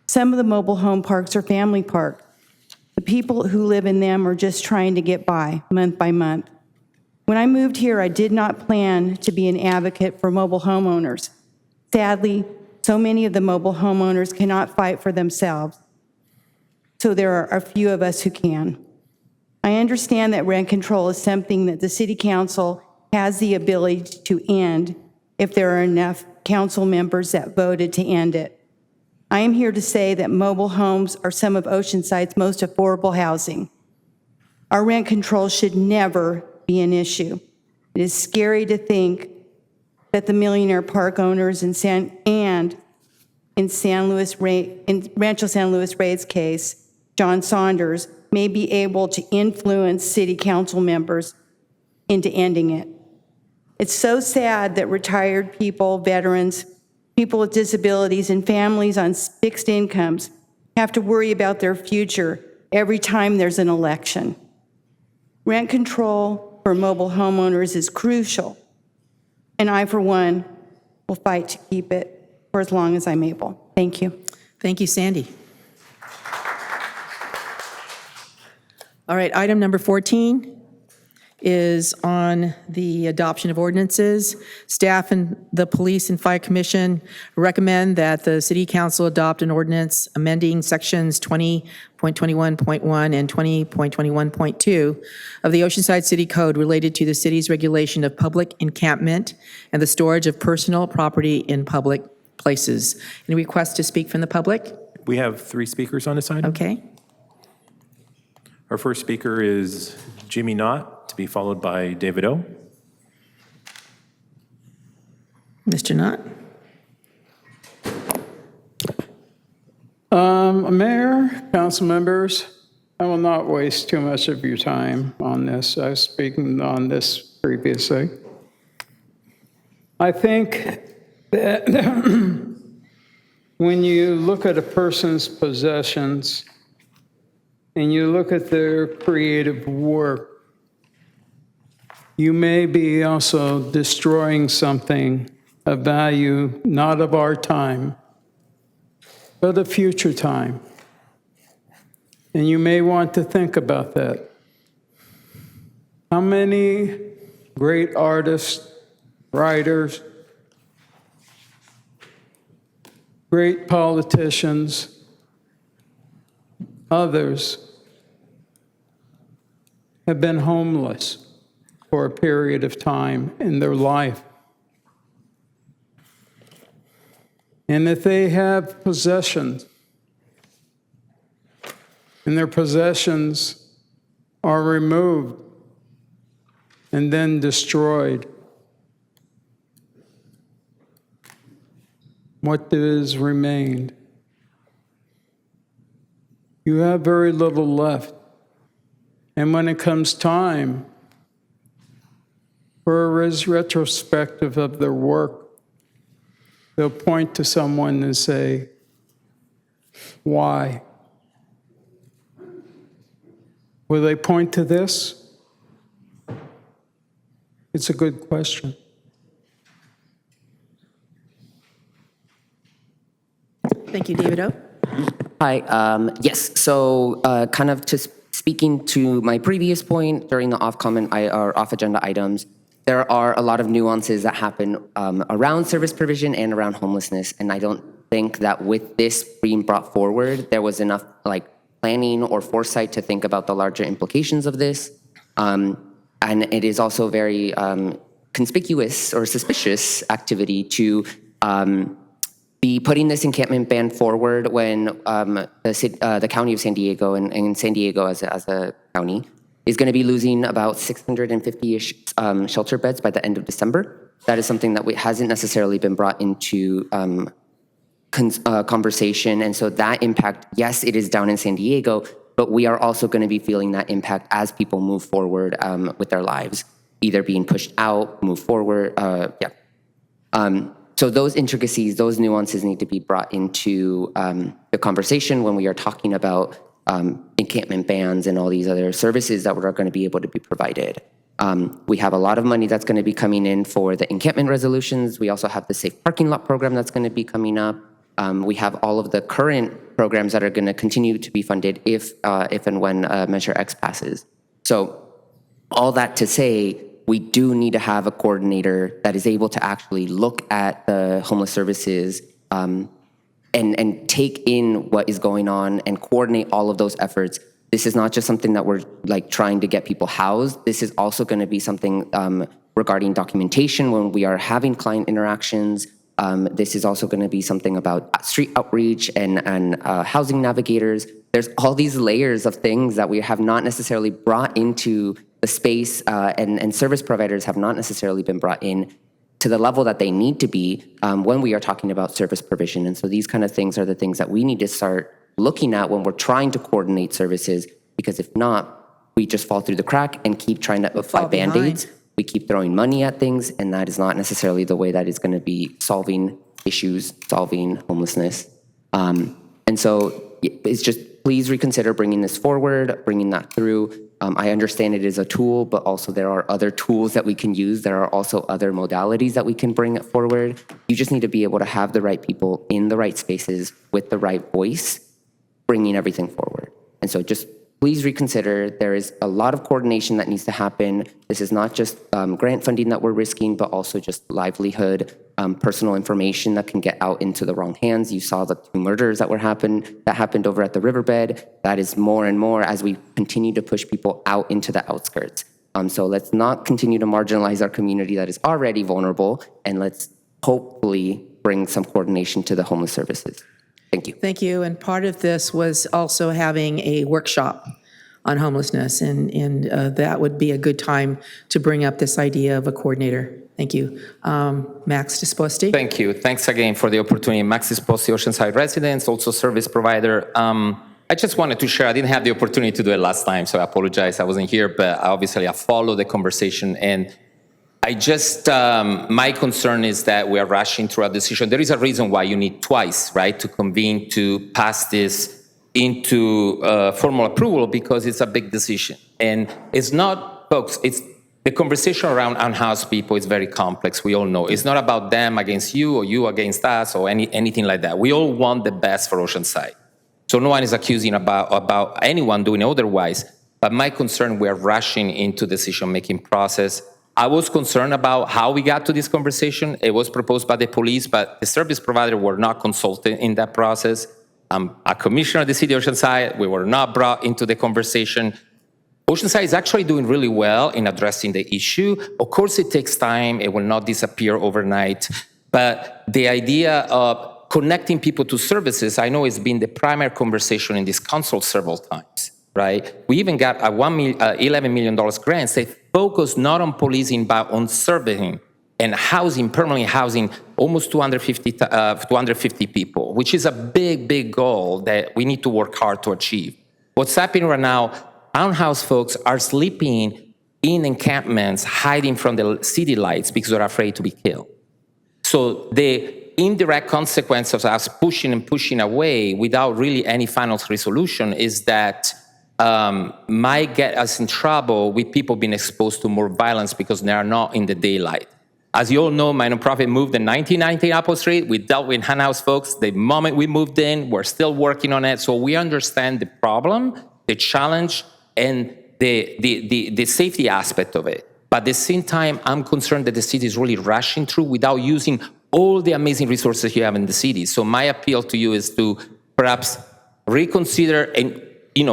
Some of the mobile home parks are family parks. The people who live in them are just trying to get by month by month. When I moved here, I did not plan to be an advocate for mobile homeowners. Sadly, so many of the mobile homeowners cannot fight for themselves, so there are a few of us who can. I understand that rent control is something that the City Council has the ability to end if there are enough council members that voted to end it. I am here to say that mobile homes are some of Oceanside's most affordable housing. Our rent control should never be an issue. It is scary to think that the millionaire park owners in Rancho San Luis Rey's case, John Saunders, may be able to influence city council members into ending it. It's so sad that retired people, veterans, people with disabilities, and families on fixed incomes have to worry about their future every time there's an election. Rent control for mobile homeowners is crucial, and I, for one, will fight to keep it for as long as I'm able. Thank you. Thank you, Sandy. All right, item number 14 is on the adoption of ordinances. Staff and the Police and Fire Commission recommend that the City Council adopt an ordinance amending sections 20.21.1 and 20.21.2 of the Oceanside City Code related to the city's regulation of public encampment and the storage of personal property in public places. Any requests to speak from the public? We have 3 speakers on this item. Okay. Our first speaker is Jimmy Knott, to be followed by David O. Mr. Knott? Mayor, council members, I will not waste too much of your time on this. I was speaking on this previously. I think that when you look at a person's possessions and you look at their creative work, you may be also destroying something of value, not of our time, but a future time. And you may want to think about that. How many great artists, writers, great politicians, others have been homeless for a period of time in their life. And if they have possessions, and their possessions are removed and then destroyed, what is remained? You have very little left. And when it comes time for a retrospective of their work, they'll point to someone and say, why? Will they point to this? It's a good question. Thank you, David O. Hi, yes, so kind of just speaking to my previous point during the off-agenda items, there are a lot of nuances that happen around service provision and around homelessness, and I don't think that with this being brought forward, there was enough planning or foresight to think about the larger implications of this. And it is also very conspicuous or suspicious activity to be putting this encampment ban forward when the county of San Diego and San Diego as a county is going to be losing about 650-ish shelter beds by the end of December. That is something that hasn't necessarily been brought into conversation. And so that impact, yes, it is down in San Diego, but we are also going to be feeling that impact as people move forward with their lives, either being pushed out, move forward, so those intricacies, those nuances need to be brought into the conversation when we are talking about encampment bans and all these other services that are going to be able to be provided. We have a lot of money that's going to be coming in for the encampment resolutions. We also have the safe parking lot program that's going to be coming up. We have all of the current programs that are going to continue to be funded if and when Measure X passes. So all that to say, we do need to have a coordinator that is able to actually look at the homeless services and take in what is going on and coordinate all of those efforts. This is not just something that we're trying to get people housed. This is also going to be something regarding documentation when we are having client interactions. This is also going to be something about street outreach and housing navigators. There's all these layers of things that we have not necessarily brought into the space and service providers have not necessarily been brought in to the level that they need to be when we are talking about service provision. And so these kind of things are the things that we need to start looking at when we're trying to coordinate services, because if not, we just fall through the crack and keep trying to apply Band-Aids. We keep throwing money at things, and that is not necessarily the way that is going to be solving issues, solving homelessness. And so it's just, please reconsider bringing this forward, bringing that through. I understand it is a tool, but also there are other tools that we can use. There are also other modalities that we can bring it forward. You just need to be able to have the right people in the right spaces with the right voice, bringing everything forward. And so just please reconsider. There is a lot of coordination that needs to happen. This is not just grant funding that we're risking, but also just livelihood, personal information that can get out into the wrong hands. You saw the 2 murders that happened over at the riverbed. That is more and more as we continue to push people out into the outskirts. So let's not continue to marginalize our community that is already vulnerable, and let's hopefully bring some coordination to the homeless services. Thank you. Thank you. And part of this was also having a workshop on homelessness, and that would be a good time to bring up this idea of a coordinator. Thank you. Max Disposti. Thank you. Thanks again for the opportunity. Max Disposti, Oceanside residents, also service provider. I just wanted to share, I didn't have the opportunity to do it last time, so I apologize I wasn't here, but obviously I followed the conversation, and I just, my concern is that we are rushing through a decision. There is a reason why you need twice, right, to convene to pass this into formal approval, because it's a big decision. And it's not, folks, it's the conversation around unhoused people is very complex. We all know. It's not about them against you or you against us or anything like that. We all want the best for Oceanside. So no one is accusing about anyone doing otherwise. But my concern, we are rushing into decision-making process. I was concerned about how we got to this conversation. It was proposed by the police, but the service provider were not consulted in that process. I'm a commissioner of the City of Oceanside. We were not brought into the conversation. Oceanside is actually doing really well in addressing the issue. Of course, it takes time. It will not disappear overnight. But the idea of connecting people to services, I know it's been the primary conversation in this council several times, right? We even got a $11 million grant that focus not on policing, but on serving and housing, permanently housing almost 250 people, which is a big, big goal that we need to work hard to achieve. What's happening right now, townhouse folks are sleeping in encampments, hiding from the city lights because they're afraid to be killed. So the indirect consequence of us pushing and pushing away without really any final resolution is that might get us in trouble with people being exposed to more violence because they are not in the daylight. As you all know, my nonprofit moved in 1990 Apple Street. We dealt with townhouse folks. The moment we moved in, we're still working on it. So we understand the problem, the challenge, and the safety aspect of it. But at the same time, I'm concerned that the city is really rushing through without using all the amazing resources you have in the city. So my appeal to you is to perhaps reconsider and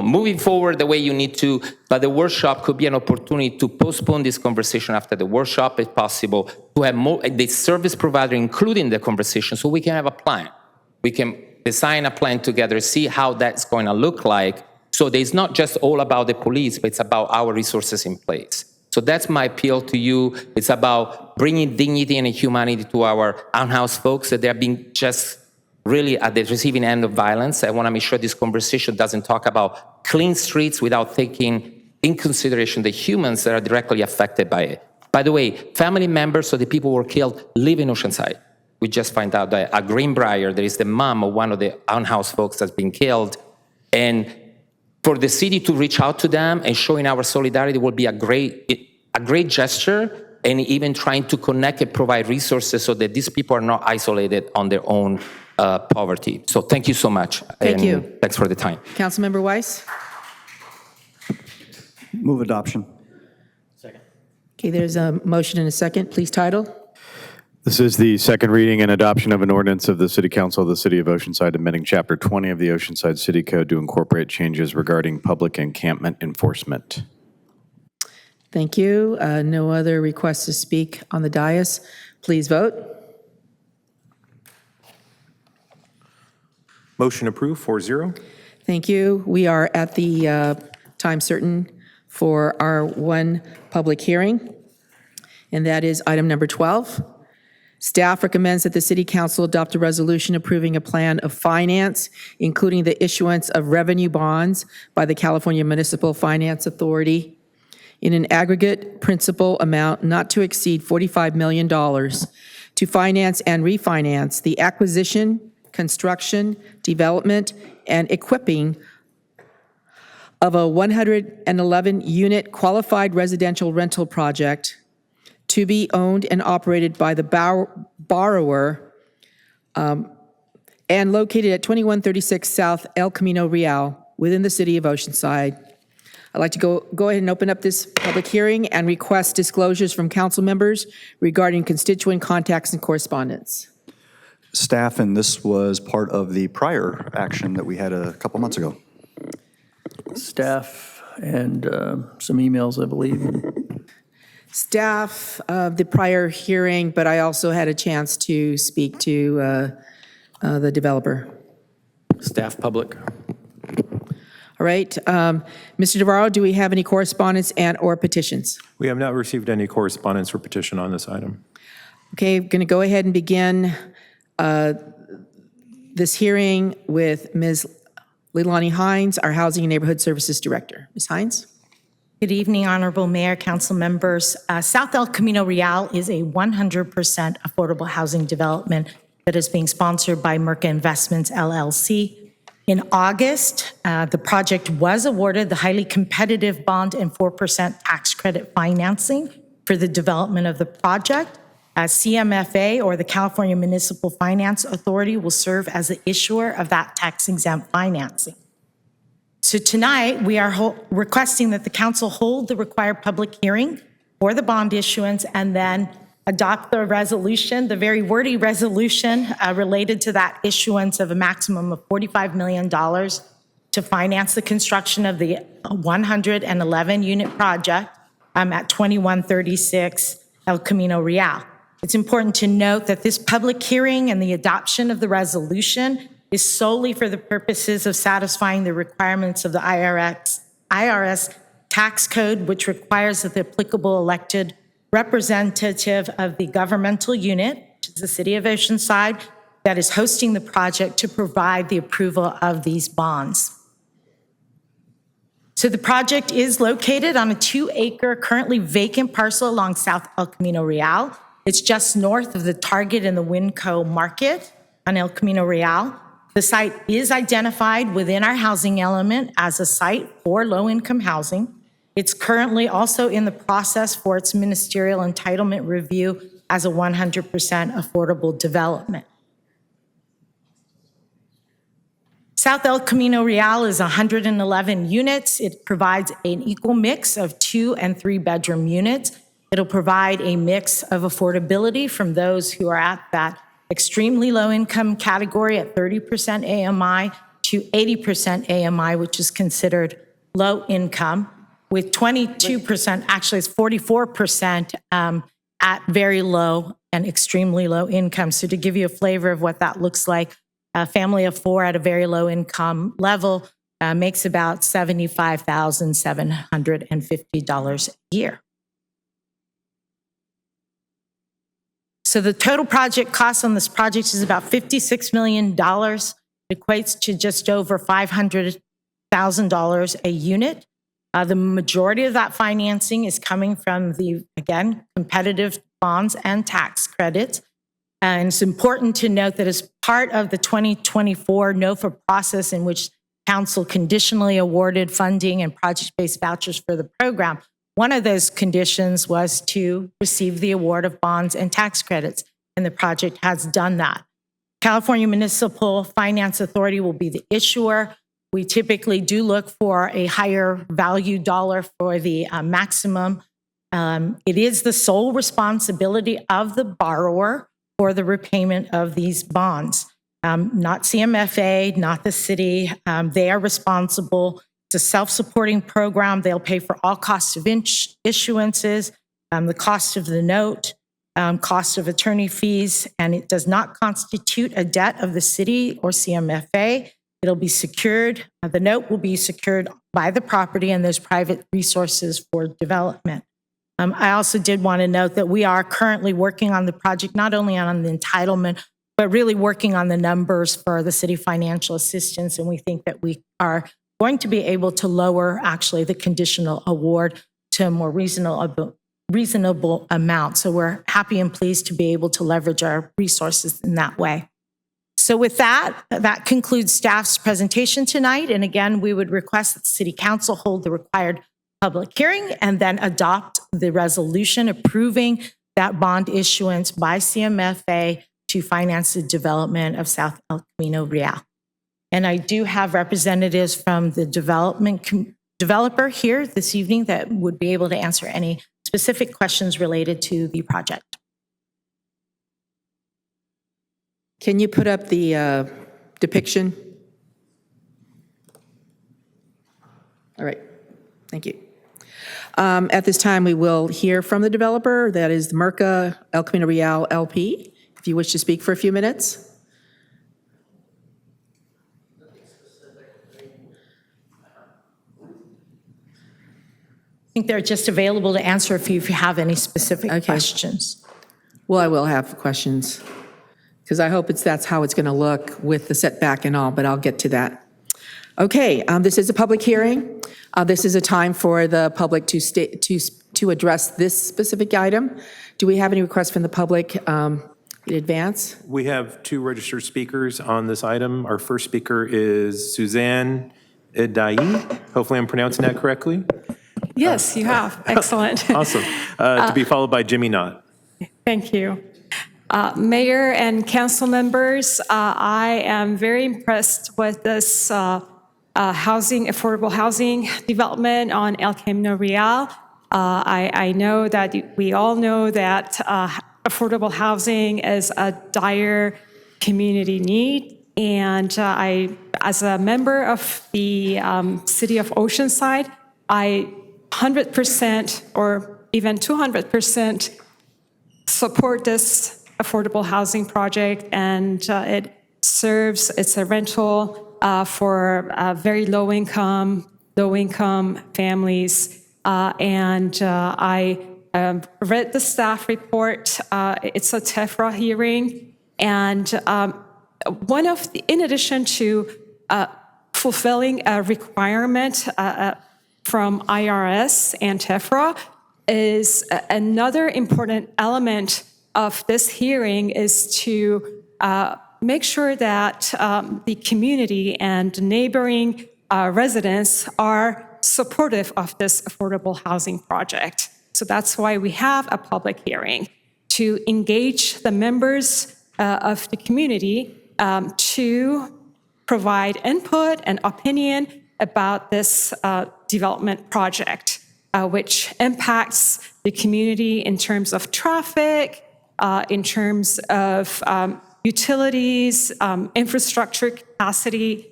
moving forward the way you need to, but the workshop could be an opportunity to postpone this conversation after the workshop if possible, to have more the service provider including the conversation so we can have a plan. We can design a plan together, see how that's going to look like. So it's not just all about the police, but it's about our resources in place. So that's my appeal to you. It's about bringing dignity and humanity to our townhouse folks that they're being just really at the receiving end of violence. I want to make sure this conversation doesn't talk about clean streets without taking in consideration the humans that are directly affected by it. By the way, family members of the people who were killed live in Oceanside. We just find out that at Greenbrier, there is the mom of one of the townhouse folks that's been killed. And for the city to reach out to them and showing our solidarity will be a great gesture, and even trying to connect and provide resources so that these people are not isolated on their own poverty. So thank you so much. Thank you. Thanks for the time. Councilmember Weiss? Move adoption. Okay, there's a motion and a second. Please title. This is the second reading and adoption of an ordinance of the City Council of the City of Oceanside amending Chapter 20 of the Oceanside City Code to incorporate changes regarding public encampment enforcement. Thank you. No other requests to speak on the dais. Please vote. Motion approved, 4-0. Thank you. We are at the time certain for our one public hearing, and that is item number 12. Staff recommends that the City Council adopt a resolution approving a plan of finance, including the issuance of revenue bonds by the California Municipal Finance Authority in an aggregate principal amount not to exceed $45 million to finance and refinance the acquisition, construction, development, and equipping of a 111-unit qualified residential rental project to be owned and operated by the borrower and located at 2136 South El Camino Real within the City of Oceanside. I'd like to go ahead and open up this public hearing and request disclosures from council members regarding constituent contacts and correspondence. Staff, and this was part of the prior action that we had a couple months ago. Staff and some emails, I believe. Staff of the prior hearing, but I also had a chance to speak to the developer. Staff, public. All right. Mr. Navarro, do we have any correspondence and or petitions? We have not received any correspondence or petition on this item. Okay, I'm going to go ahead and begin this hearing with Ms. Leilani Hines, our Housing and Neighborhood Services Director. Ms. Hines? Good evening, Honorable Mayor, Council members. South El Camino Real is a 100% affordable housing development that is being sponsored by Merca Investments, LLC. In August, the project was awarded the highly competitive bond and 4% tax credit financing for the development of the project. CMFA, or the California Municipal Finance Authority, will serve as the issuer of that tax-exempt financing. So tonight, we are requesting that the council hold the required public hearing for the bond issuance and then adopt the resolution, the very wordy resolution related to that issuance of a maximum of $45 million to finance the construction of the 111-unit project at 2136 El Camino Real. It's important to note that this public hearing and the adoption of the resolution is solely for the purposes of satisfying the requirements of the IRS tax code, which requires that the applicable elected representative of the governmental unit, which is the City of Oceanside, that is hosting the project to provide the approval of these bonds. So the project is located on a 2-acre, currently vacant parcel along South El Camino Real. It's just north of the Target and the Winco Market on El Camino Real. The site is identified within our housing element as a site for low-income housing. It's currently also in the process for its ministerial entitlement review as a 100% affordable development. South El Camino Real is 111 units. It provides an equal mix of 2- and 3-bedroom units. It'll provide a mix of affordability from those who are at that extremely low income category at 30% AMI to 80% AMI, which is considered low income, with 22%, actually it's 44% at very low and extremely low income. So to give you a flavor of what that looks like, a family of 4 at a very low income level makes about $75,750 a year. So the total project cost on this project is about $56 million. It equates to just over $500,000 a unit. The majority of that financing is coming from the, again, competitive bonds and tax credits. And it's important to note that as part of the 2024 NOFA process in which Council conditionally awarded funding and project-based vouchers for the program, one of those conditions was to receive the award of bonds and tax credits, and the project has done that. California Municipal Finance Authority will be the issuer. We typically do look for a higher value dollar for the maximum. It is the sole responsibility of the borrower for the repayment of these bonds. Not CMFA, not the city. They are responsible. It's a self-supporting program. They'll pay for all costs of issuances, the cost of the note, cost of attorney fees, and it does not constitute a debt of the city or CMFA. It'll be secured. The note will be secured by the property and those private resources for development. I also did want to note that we are currently working on the project, not only on the entitlement, but really working on the numbers for the city financial assistance. And we think that we are going to be able to lower actually the conditional award to a more reasonable amount. So we're happy and pleased to be able to leverage our resources in that way. So with that, that concludes staff's presentation tonight. And again, we would request that the City Council hold the required public hearing and then adopt the resolution approving that bond issuance by CMFA to finance the development of South El Camino Real. And I do have representatives from the developer here this evening that would be able to answer any specific questions related to the project. Can you put up the depiction? All right, thank you. At this time, we will hear from the developer. That is the Merca El Camino Real LP. If you wish to speak for a few minutes. I think they're just available to answer if you have any specific questions. Well, I will have questions because I hope that's how it's going to look with the setback and all, but I'll get to that. Okay, this is a public hearing. This is a time for the public to address this specific item. Do we have any requests from the public in advance? We have 2 registered speakers on this item. Our first speaker is Suzanne Edayi. Hopefully I'm pronouncing that correctly. Yes, you have. Excellent. Awesome. To be followed by Jimmy Knott. Thank you. Mayor and council members, I am very impressed with this affordable housing development on El Camino Real. I know that we all know that affordable housing is a dire community need. And I, as a member of the City of Oceanside, I 100% or even 200% support this affordable housing project, and it's a rental for very low income families. And I read the staff report. It's a TEFRA hearing, and in addition to fulfilling a requirement from IRS and TEFRA, is another important element of this hearing is to make sure that the community and neighboring residents are supportive of this affordable housing project. So that's why we have a public hearing, to engage the members of the community to provide input and opinion about this development project, which impacts the community in terms of traffic, in terms of utilities, infrastructure capacity.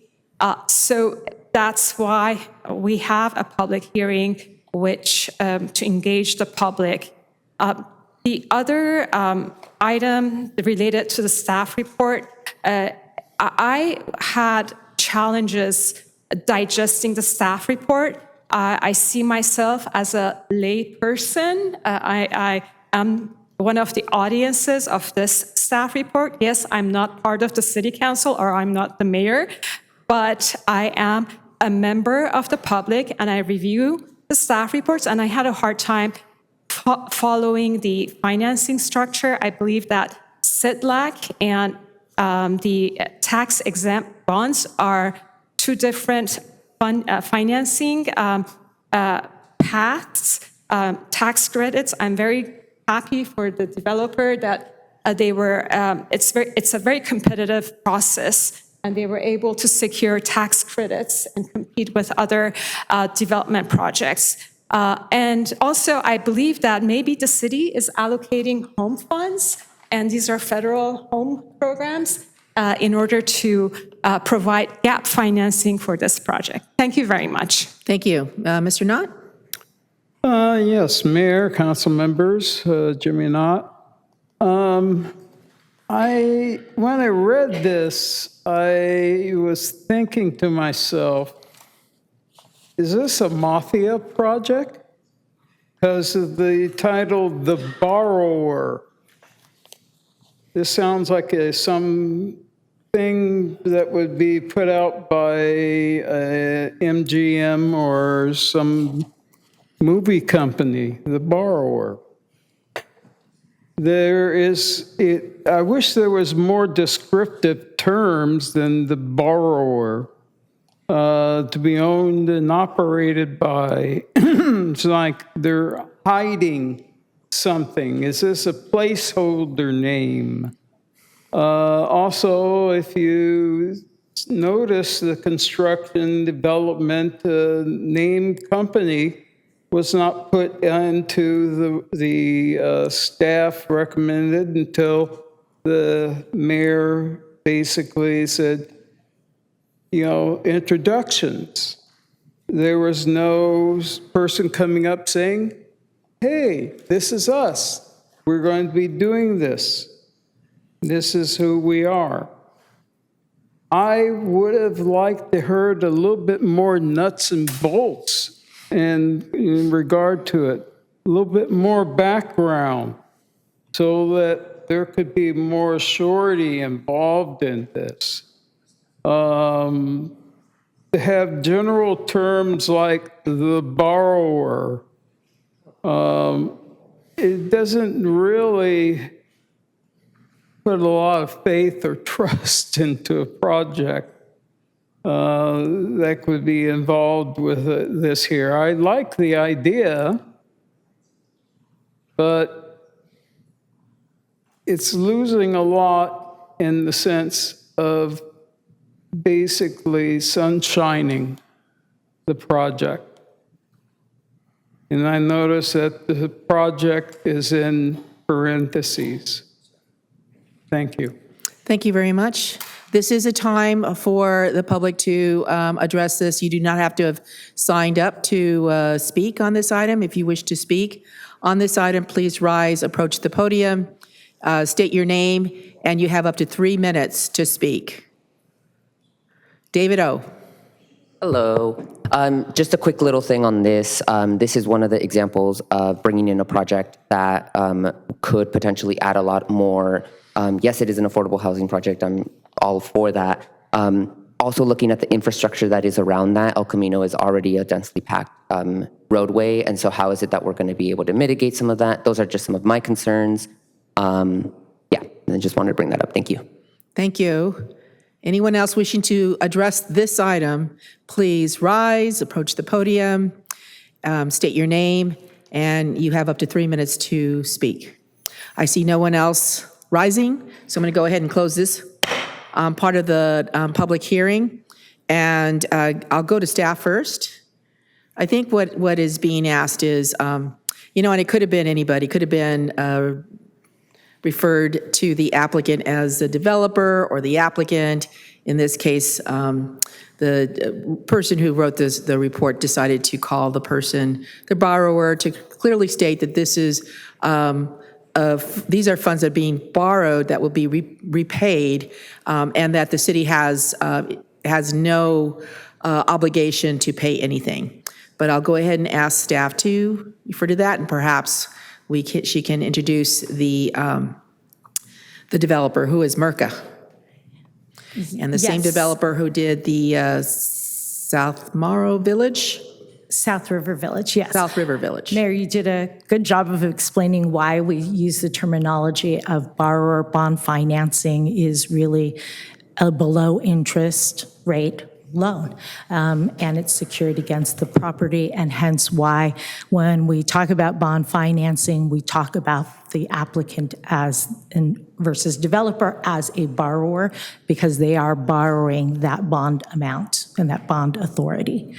So that's why we have a public hearing, which to engage the public. The other item related to the staff report, I had challenges digesting the staff report. I see myself as a lay person. I am one of the audiences of this staff report. Yes, I'm not part of the city council, or I'm not the mayor, but I am a member of the public, and I review the staff reports, and I had a hard time following the financing structure. I believe that CITLAC and the tax-exempt bonds are two different financing paths. Tax credits, I'm very happy for the developer that it's a very competitive process, and they were able to secure tax credits and compete with other development projects. And also, I believe that maybe the city is allocating home funds, and these are federal home programs, in order to provide gap financing for this project. Thank you very much. Thank you. Mr. Knott? Yes, Mayor, council members, Jimmy Knott. When I read this, I was thinking to myself, is this a mafia project? Because of the title, The Borrower. This sounds like something that would be put out by MGM or some movie company, The Borrower. I wish there was more descriptive terms than The Borrower, to be owned and operated by. It's like they're hiding something. Is this a placeholder name? Also, if you notice, the construction development name company was not put into the staff recommended until the mayor basically said, introductions. There was no person coming up saying, hey, this is us. We're going to be doing this. This is who we are. I would have liked to heard a little bit more nuts and bolts in regard to it, a little bit more background, so that there could be more surety involved in this. To have general terms like the borrower, it doesn't really put a lot of faith or trust into a project that could be involved with this here. I like the idea, but it's losing a lot in the sense of basically sunshining the project. And I notice that the project is in parentheses. Thank you. Thank you very much. This is a time for the public to address this. You do not have to have signed up to speak on this item if you wish to speak. on this item, please rise, approach the podium, state your name, and you have up to 3 minutes to speak. David O. Hello. Just a quick little thing on this. This is one of the examples of bringing in a project that could potentially add a lot more. Yes, it is an affordable housing project. I'm all for that. Also looking at the infrastructure that is around that, El Camino is already a densely packed roadway. And so how is it that we're going to be able to mitigate some of that? Those are just some of my concerns. Yeah, and I just wanted to bring that up. Thank you. Thank you. Anyone else wishing to address this item, please rise, approach the podium, state your name, and you have up to 3 minutes to speak. I see no one else rising, so I'm going to go ahead and close this part of the public hearing, and I'll go to staff first. I think what is being asked is, and it could have been anybody, could have been referred to the applicant as the developer or the applicant. In this case, the person who wrote the report decided to call the person the borrower to clearly state that this is these are funds that are being borrowed that will be repaid, and that the city has no obligation to pay anything. But I'll go ahead and ask staff to refer to that, and perhaps she can introduce the developer, who is Merca, and the same developer who did the South Morrow Village. South River Village, yes. South River Village. Mayor, you did a good job of explaining why we use the terminology of borrower bond financing is really a below interest rate loan, and it's secured against the property, and hence why when we talk about bond financing, we talk about the applicant versus developer as a borrower, because they are borrowing that bond amount and that bond authority.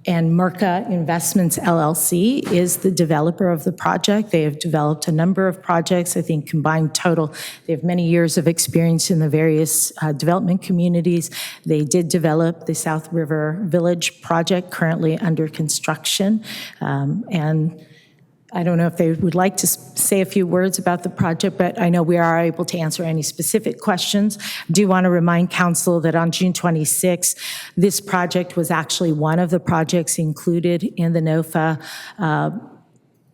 And Merca Investments LLC is the developer of the project. They have developed a number of projects. I think combined total, they have many years of experience in the various development communities. They did develop the South River Village project currently under construction. And I don't know if they would like to say a few words about the project, but I know we are able to answer any specific questions. I do want to remind council that on June 26, this project was actually one of the projects included in the NOFA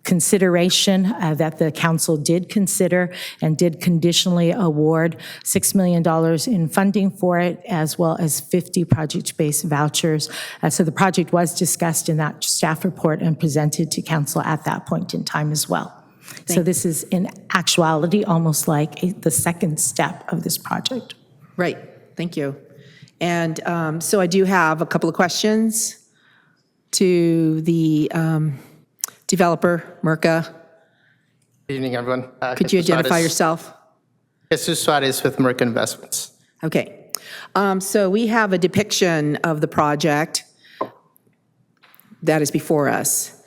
consideration that the council did consider and did conditionally award $6 million in funding for it, as well as 50 project-based vouchers. So the project was discussed in that staff report and presented to council at that point in time as well. So this is in actuality almost like the second step of this project. Right, thank you. And so I do have a couple of questions to the developer, Merca. Good evening, everyone. Could you identify yourself? Jesus Suarez with Merca Investments. Okay. So we have a depiction of the project that is before us.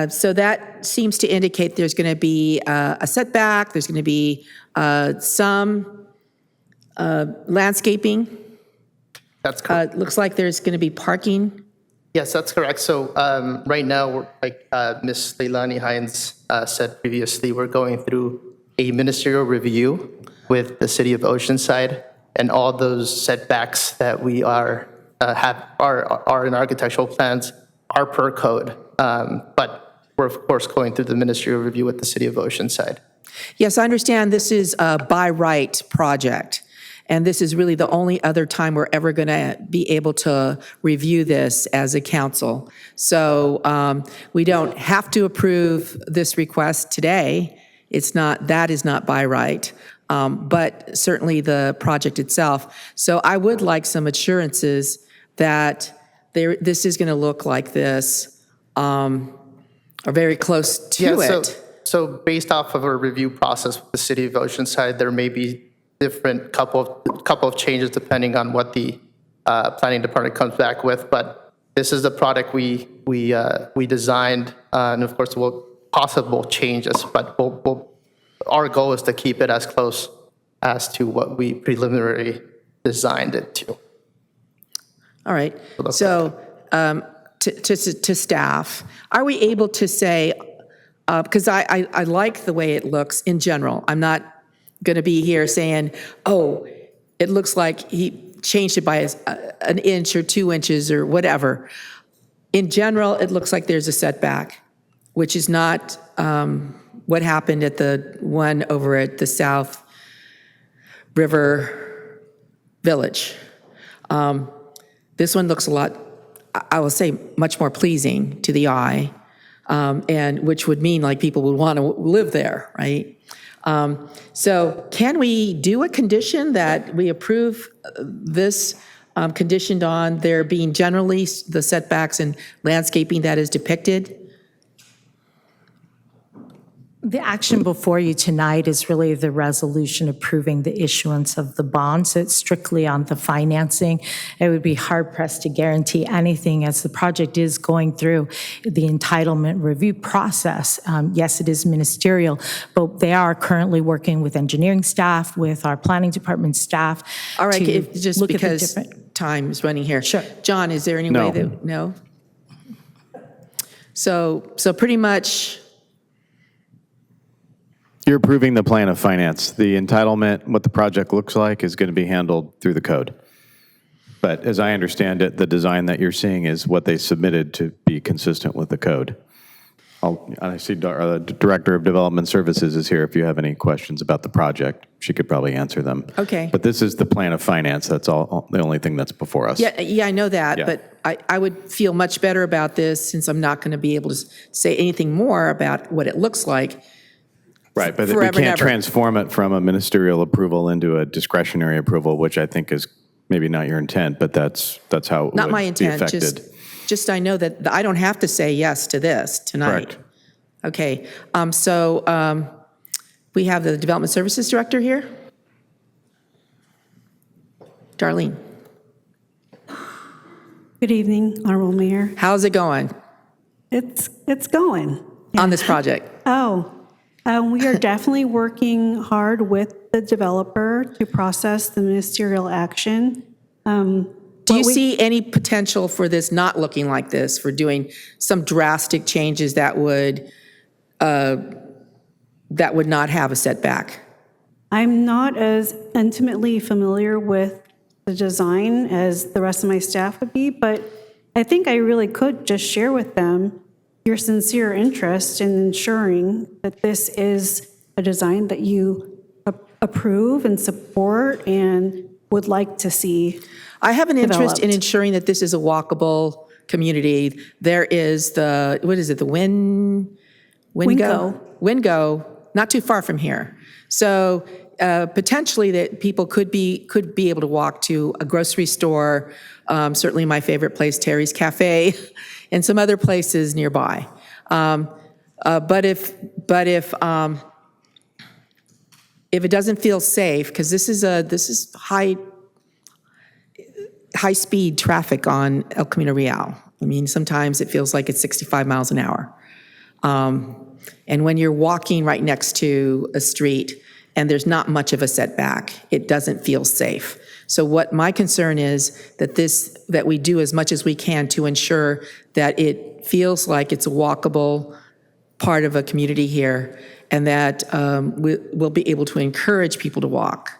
So that seems to indicate there's going to be a setback, there's going to be some landscaping. That's correct. Looks like there's going to be parking. Yes, that's correct. So right now, like Ms. Leilani Hines said previously, we're going through a ministerial review with the City of Oceanside, and all those setbacks that we are in architectural plans are per code. But we're of course going through the ministerial review with the City of Oceanside. Yes, I understand this is a by right project. And this is really the only other time we're ever going to be able to review this as a council. So we don't have to approve this request today. That is not by right, but certainly the project itself. So I would like some assurances that this is going to look like this, or very close to it. So based off of a review process with the City of Oceanside, there may be different couple of changes depending on what the planning department comes back with. But this is the product we designed, and of course we'll possible changes. But our goal is to keep it as close as to what we preliminarily designed it to. All right. So to staff, are we able to say because I like the way it looks in general. I'm not going to be here saying, oh, it looks like he changed it by an inch or 2 inches or whatever. In general, it looks like there's a setback, which is not what happened at the one over at the South River Village. This one looks a lot, I will say, much more pleasing to the eye, and which would mean like people would want to live there, right? So can we do a condition that we approve this conditioned on there being generally the setbacks and landscaping that is depicted? The action before you tonight is really the resolution approving the issuance of the bond, so it's strictly on the financing. It would be hard-pressed to guarantee anything as the project is going through the entitlement review process. Yes, it is ministerial, but they are currently working with engineering staff, with our planning department staff. All right, to just look at the because different. time is running here. Sure. John, is there any No. way that, no? So pretty much, You're approving the plan of finance. The entitlement, what the project looks like, is going to be handled through the code. But as I understand it, the design that you're seeing is what they submitted to be consistent with the code. I see the Director of Development Services is here if you have any questions about the project. She could probably answer them. Okay. But this is the plan of finance. That's all, the only thing that's before us. yeah, I know that, Yeah. but I would feel much better about this since I'm not going to be able to say anything more about what it looks like. Right, but we Forever and can't ever. transform it from a ministerial approval into a discretionary approval, which I think is maybe not your intent, but that's how it Not would my be intent, affected. just I know that I don't have to say yes to this tonight. Correct. Okay, we have the Development Services Director here. Darlene, Good evening, Honorable Mayor. how's it going It's going. on this project? We are definitely working hard with the developer to process the ministerial action. Do you see any potential for this not looking like this, for doing some drastic changes that would not have a setback? I'm not as intimately familiar with the design as the rest of my staff would be, but I think I really could just share with them your sincere interest in ensuring that this is a design that you approve and support and would like to see. I have an interest in developed. ensuring that this is a walkable community. There is the, what is it, the Wingo, not too far from here. So potentially that people could be able to walk to a grocery store, certainly my favorite place, Terry's Cafe, and some other places nearby. But if it doesn't feel safe, because this is high-speed traffic on El Camino Real. I mean, sometimes it feels like it's 65 miles an hour. And when you're walking right next to a street and there's not much of a setback, it doesn't feel safe. So what my concern is that we do as much as we can to ensure that it feels like it's a walkable part of a community here, and that we'll be able to encourage people to walk.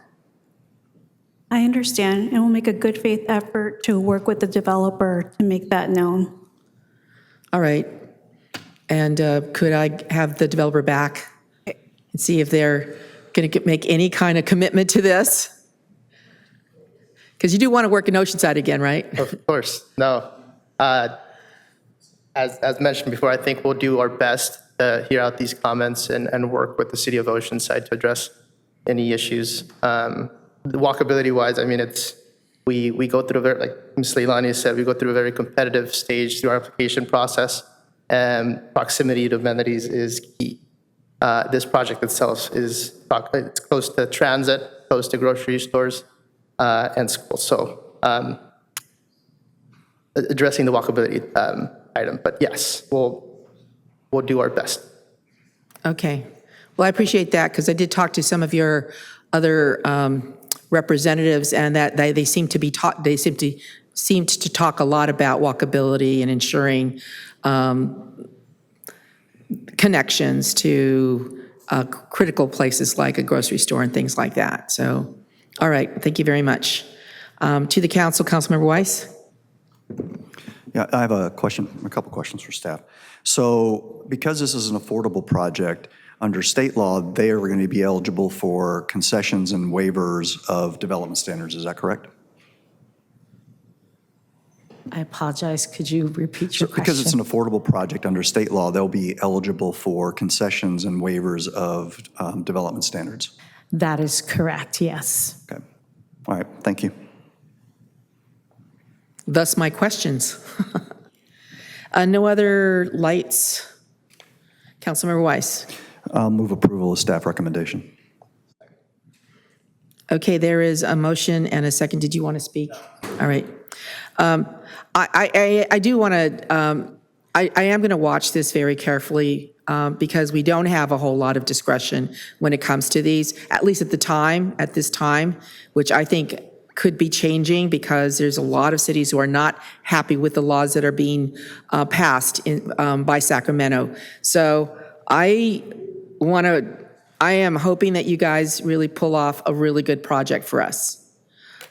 I understand, and we'll make a good faith effort to work with the developer to make that known. All right. And could I have the developer back and see if they're going to make any kind of commitment to this? Because you do want to work in Oceanside again, right? Of course, no. As mentioned before, I think we'll do our best to hear out these comments and work with the City of Oceanside to address any issues. Walkability-wise, I mean, we go through like Ms. Leilani said, we go through a very competitive stage through our application process, and proximity to amenities is key. This project itself it's close to transit, close to grocery stores, and schools. So addressing the walkability item, but yes, we'll do our best. Okay. Well, I appreciate that, because I did talk to some of your other representatives, and that they seemed to talk a lot about walkability and ensuring connections to critical places like a grocery store and things like that. So, all right, thank you very much. To the council, Councilmember Weiss. Yeah, I have a couple questions for staff. So because this is an affordable project, under state law, they are going to be eligible for concessions and waivers of development standards. Is that correct? I apologize. Could you repeat your question? Because it's an affordable project under state law, they'll be eligible for concessions and waivers of development standards. That is correct, yes. Okay. All right, thank you. Thus my questions. No other lights? Councilmember Weiss. I'll move approval of staff recommendation. Okay, there is a motion and a second. Did you want to speak? All right. I do want to, I am going to watch this very carefully because we don't have a whole lot of discretion when it comes to these, at least at this time, which I think could be changing because there's a lot of cities who are not happy with the laws that are being passed by Sacramento. So I am hoping that you guys really pull off a really good project for us.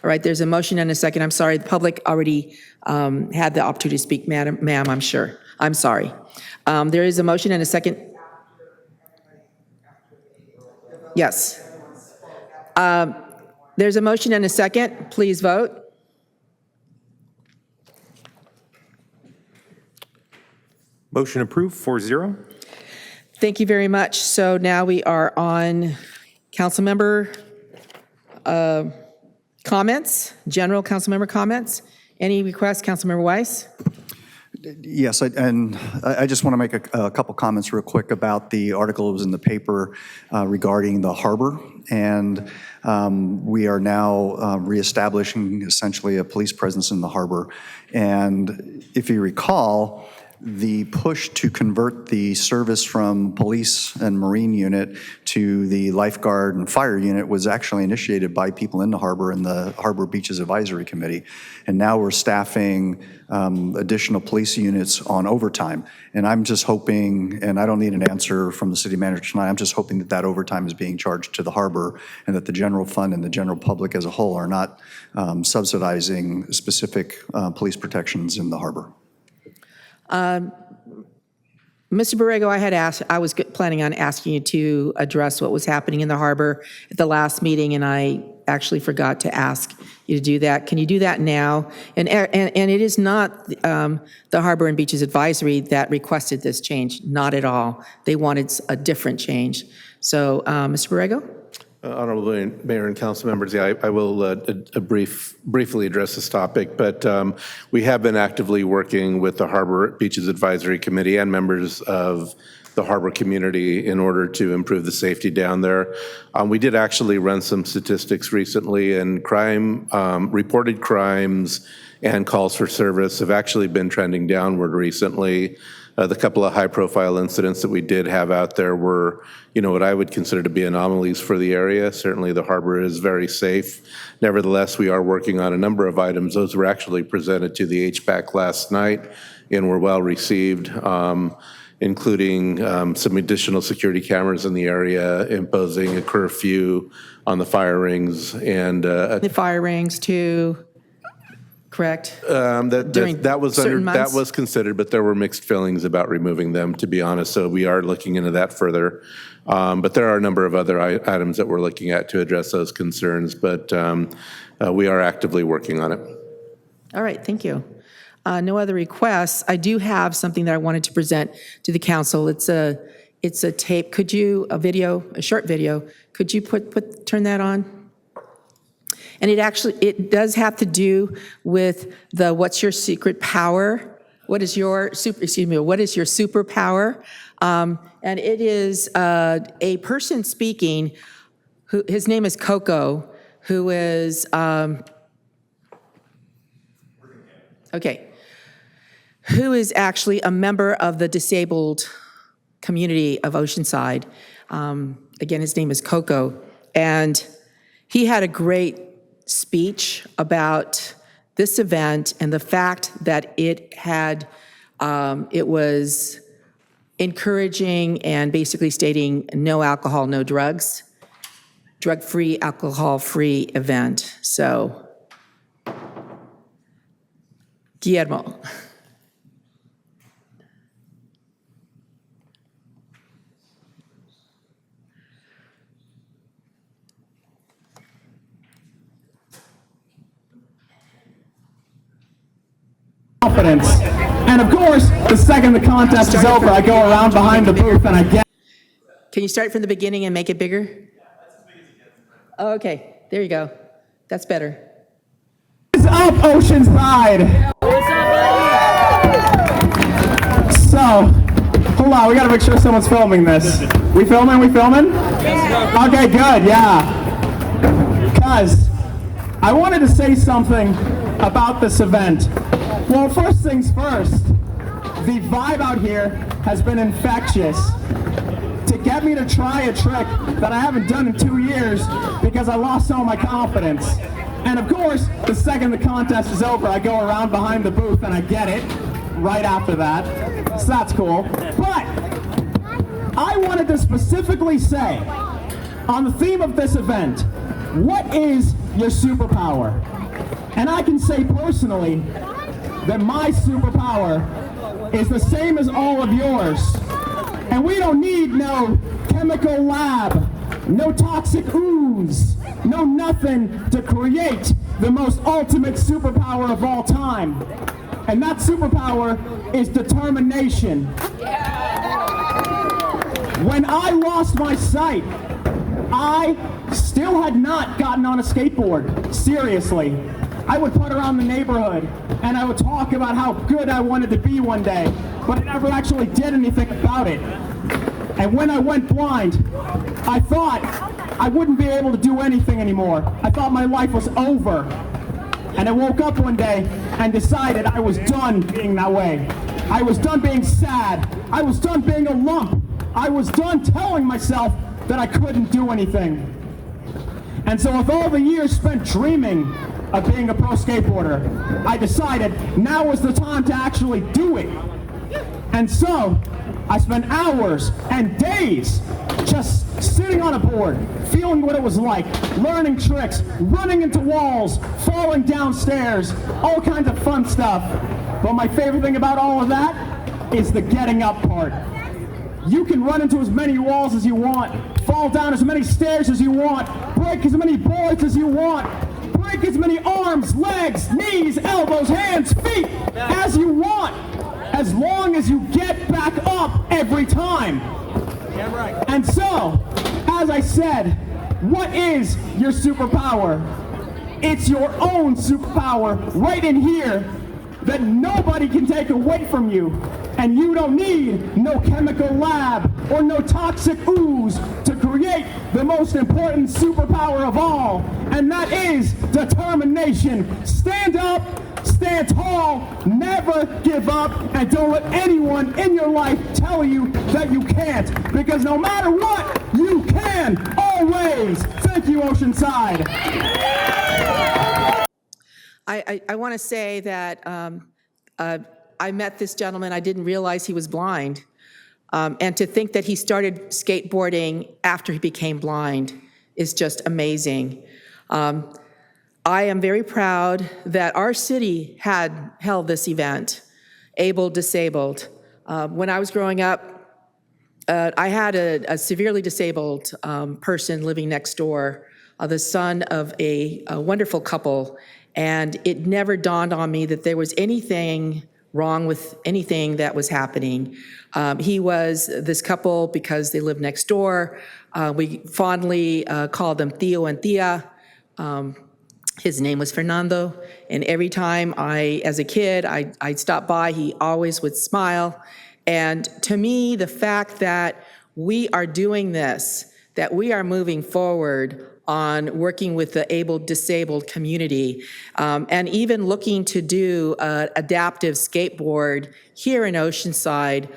All right, there's a motion and a second. I'm sorry, the public already had the opportunity to speak, ma'am, I'm sure. I'm sorry. There is a motion and a second. Yes. There's a motion and a second. Please vote. Motion approved, 4-0. Thank you very much. So now we are on council member comments, general council member comments. Any requests, Councilmember Weiss? Yes, and I just want to make a couple comments real quick about the article that was in the paper regarding the harbor. And we are now reestablishing essentially a police presence in the harbor. And if you recall, the push to convert the service from police and marine unit to the lifeguard and fire unit was actually initiated by people in the harbor and the Harbor Beaches Advisory Committee. And now we're staffing additional police units on overtime. And I'm just hoping, and I don't need an answer from the city manager tonight, I'm just hoping that that overtime is being charged to the harbor and that the general fund and the general public as a whole are not subsidizing specific police protections in the harbor. Mr. Borrego, I was planning on asking you to address what was happening in the harbor at the last meeting, and I actually forgot to ask you to do that. Can you do that now? And it is not the Harbor and Beaches Advisory that requested this change, not at all. They wanted a different change. So, Mr. Borrego? Honorable Mayor and council members, yeah, I will briefly address this topic, but we have been actively working with the Harbor Beaches Advisory Committee and members of the harbor community in order to improve the safety down there. We did actually run some statistics recently, and reported crimes and calls for service have actually been trending downward recently. The couple of high-profile incidents that we did have out there were, what I would consider to be anomalies for the area. Certainly the harbor is very safe. Nevertheless, we are working on a number of items. Those were actually presented to the HPAC last night and were well received, including some additional security cameras in the area, imposing a curfew on the fire rings and the fire rings too. Correct? That was considered, but there were mixed feelings about removing them, to be honest, so we are looking into that further. But there are a number of other items that we're looking at to address those concerns, but we are actively working on it. All right, thank you. No other requests. I do have something that I wanted to present to the council. It's a tape. Could you, a short video, could you turn that on? And it does have to do with the what's your secret power? What is your superpower? And it is a person speaking, his name is Coco, who is, who is actually a member of the disabled community of Oceanside. Again, his name is Coco. And he had a great speech about this event and the fact that it was encouraging and basically stating no alcohol, no drugs, drug-free, alcohol-free event. So, Guillermo. Confidence. And of course, the second the contest is over, I go around behind the booth and I get... Can you start from the beginning and make it bigger? Oh, okay, there you go. That's better. What's up, Oceanside? So, hold on, we gotta make sure someone's filming this. We filming? Yeah. Okay, good, yeah. Because I wanted to say something about this event. Well, first things first, the vibe out here has been infectious. To get me to try a trick that I haven't done in 2 years because I lost all my confidence. And of course, the second the contest is over, I go around behind the booth and I get it right after that. So that's cool. But I wanted to specifically say, on the theme of this event, what is your superpower? And I can say personally that my superpower is the same as all of yours. And we don't need no chemical lab, no toxic ooze, no nothing to create the most ultimate superpower of all time. And that superpower is determination. When I lost my sight, I still had not gotten on a skateboard, seriously. I would put around the neighborhood and I would talk about how good I wanted to be one day, but I never actually did anything about it. And when I went blind, I thought I wouldn't be able to do anything anymore. I thought my life was over. And I woke up one day and decided I was done being that way. I was done being sad. I was done being a lump. I was done telling myself that I couldn't do anything. And so with all the years spent dreaming of being a pro skateboarder, I decided now was the time to actually do it. And so I spent hours and days just sitting on a board, feeling what it was like, learning tricks, running into walls, falling downstairs, all kinds of fun stuff. But my favorite thing about all of that is the getting up part. You can run into as many walls as you want, fall down as many stairs as you want, break as many boards as you want, break as many arms, legs, knees, elbows, hands, feet as you want, as long as you get back up every time. And so, as I said, what is your superpower? It's your own superpower right in here that nobody can take away from you. And you don't need no chemical lab or no toxic ooze to create the most important superpower of all, and that is determination. Stand up, stand tall, never give up, and don't let anyone in your life tell you that you can't, because no matter what, you can, always. Thank you, Oceanside. I want to say that I met this gentleman, I didn't realize he was blind. And to think that he started skateboarding after he became blind is just amazing. I am very proud that our city had held this event, Able Disabled. When I was growing up, I had a severely disabled person living next door, the son of a wonderful couple, and it never dawned on me that there was anything wrong with anything that was happening. He was this couple because they lived next door. We fondly called them Theo and Thea. His name was Fernando, and every time as a kid, I'd stop by, he always would smile. And to me, the fact that we are doing this, that we are moving forward on working with the able-disabled community, and even looking to do adaptive skateboard here in Oceanside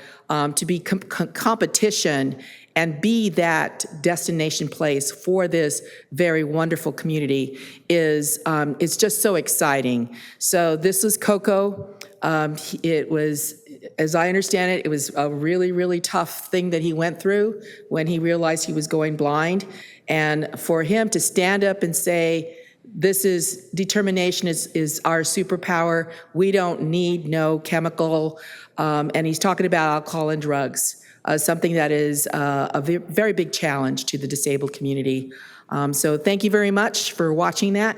to be competition and be that destination place for this very wonderful community is just so exciting. So this was Coco. It was as I understand it, it was a really, really tough thing that he went through when he realized he was going blind. And for him to stand up and say, this is, determination is our superpower. We don't need no chemical, and he's talking about alcohol and drugs, something that is a very big challenge to the disabled community. So thank you very much for watching that.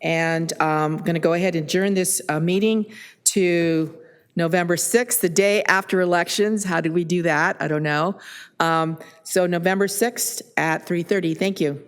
And I'm going to go ahead and adjourn this meeting to November 6th, the day after elections. How did we do that? I don't know. So November 6th at 3:30. Thank you.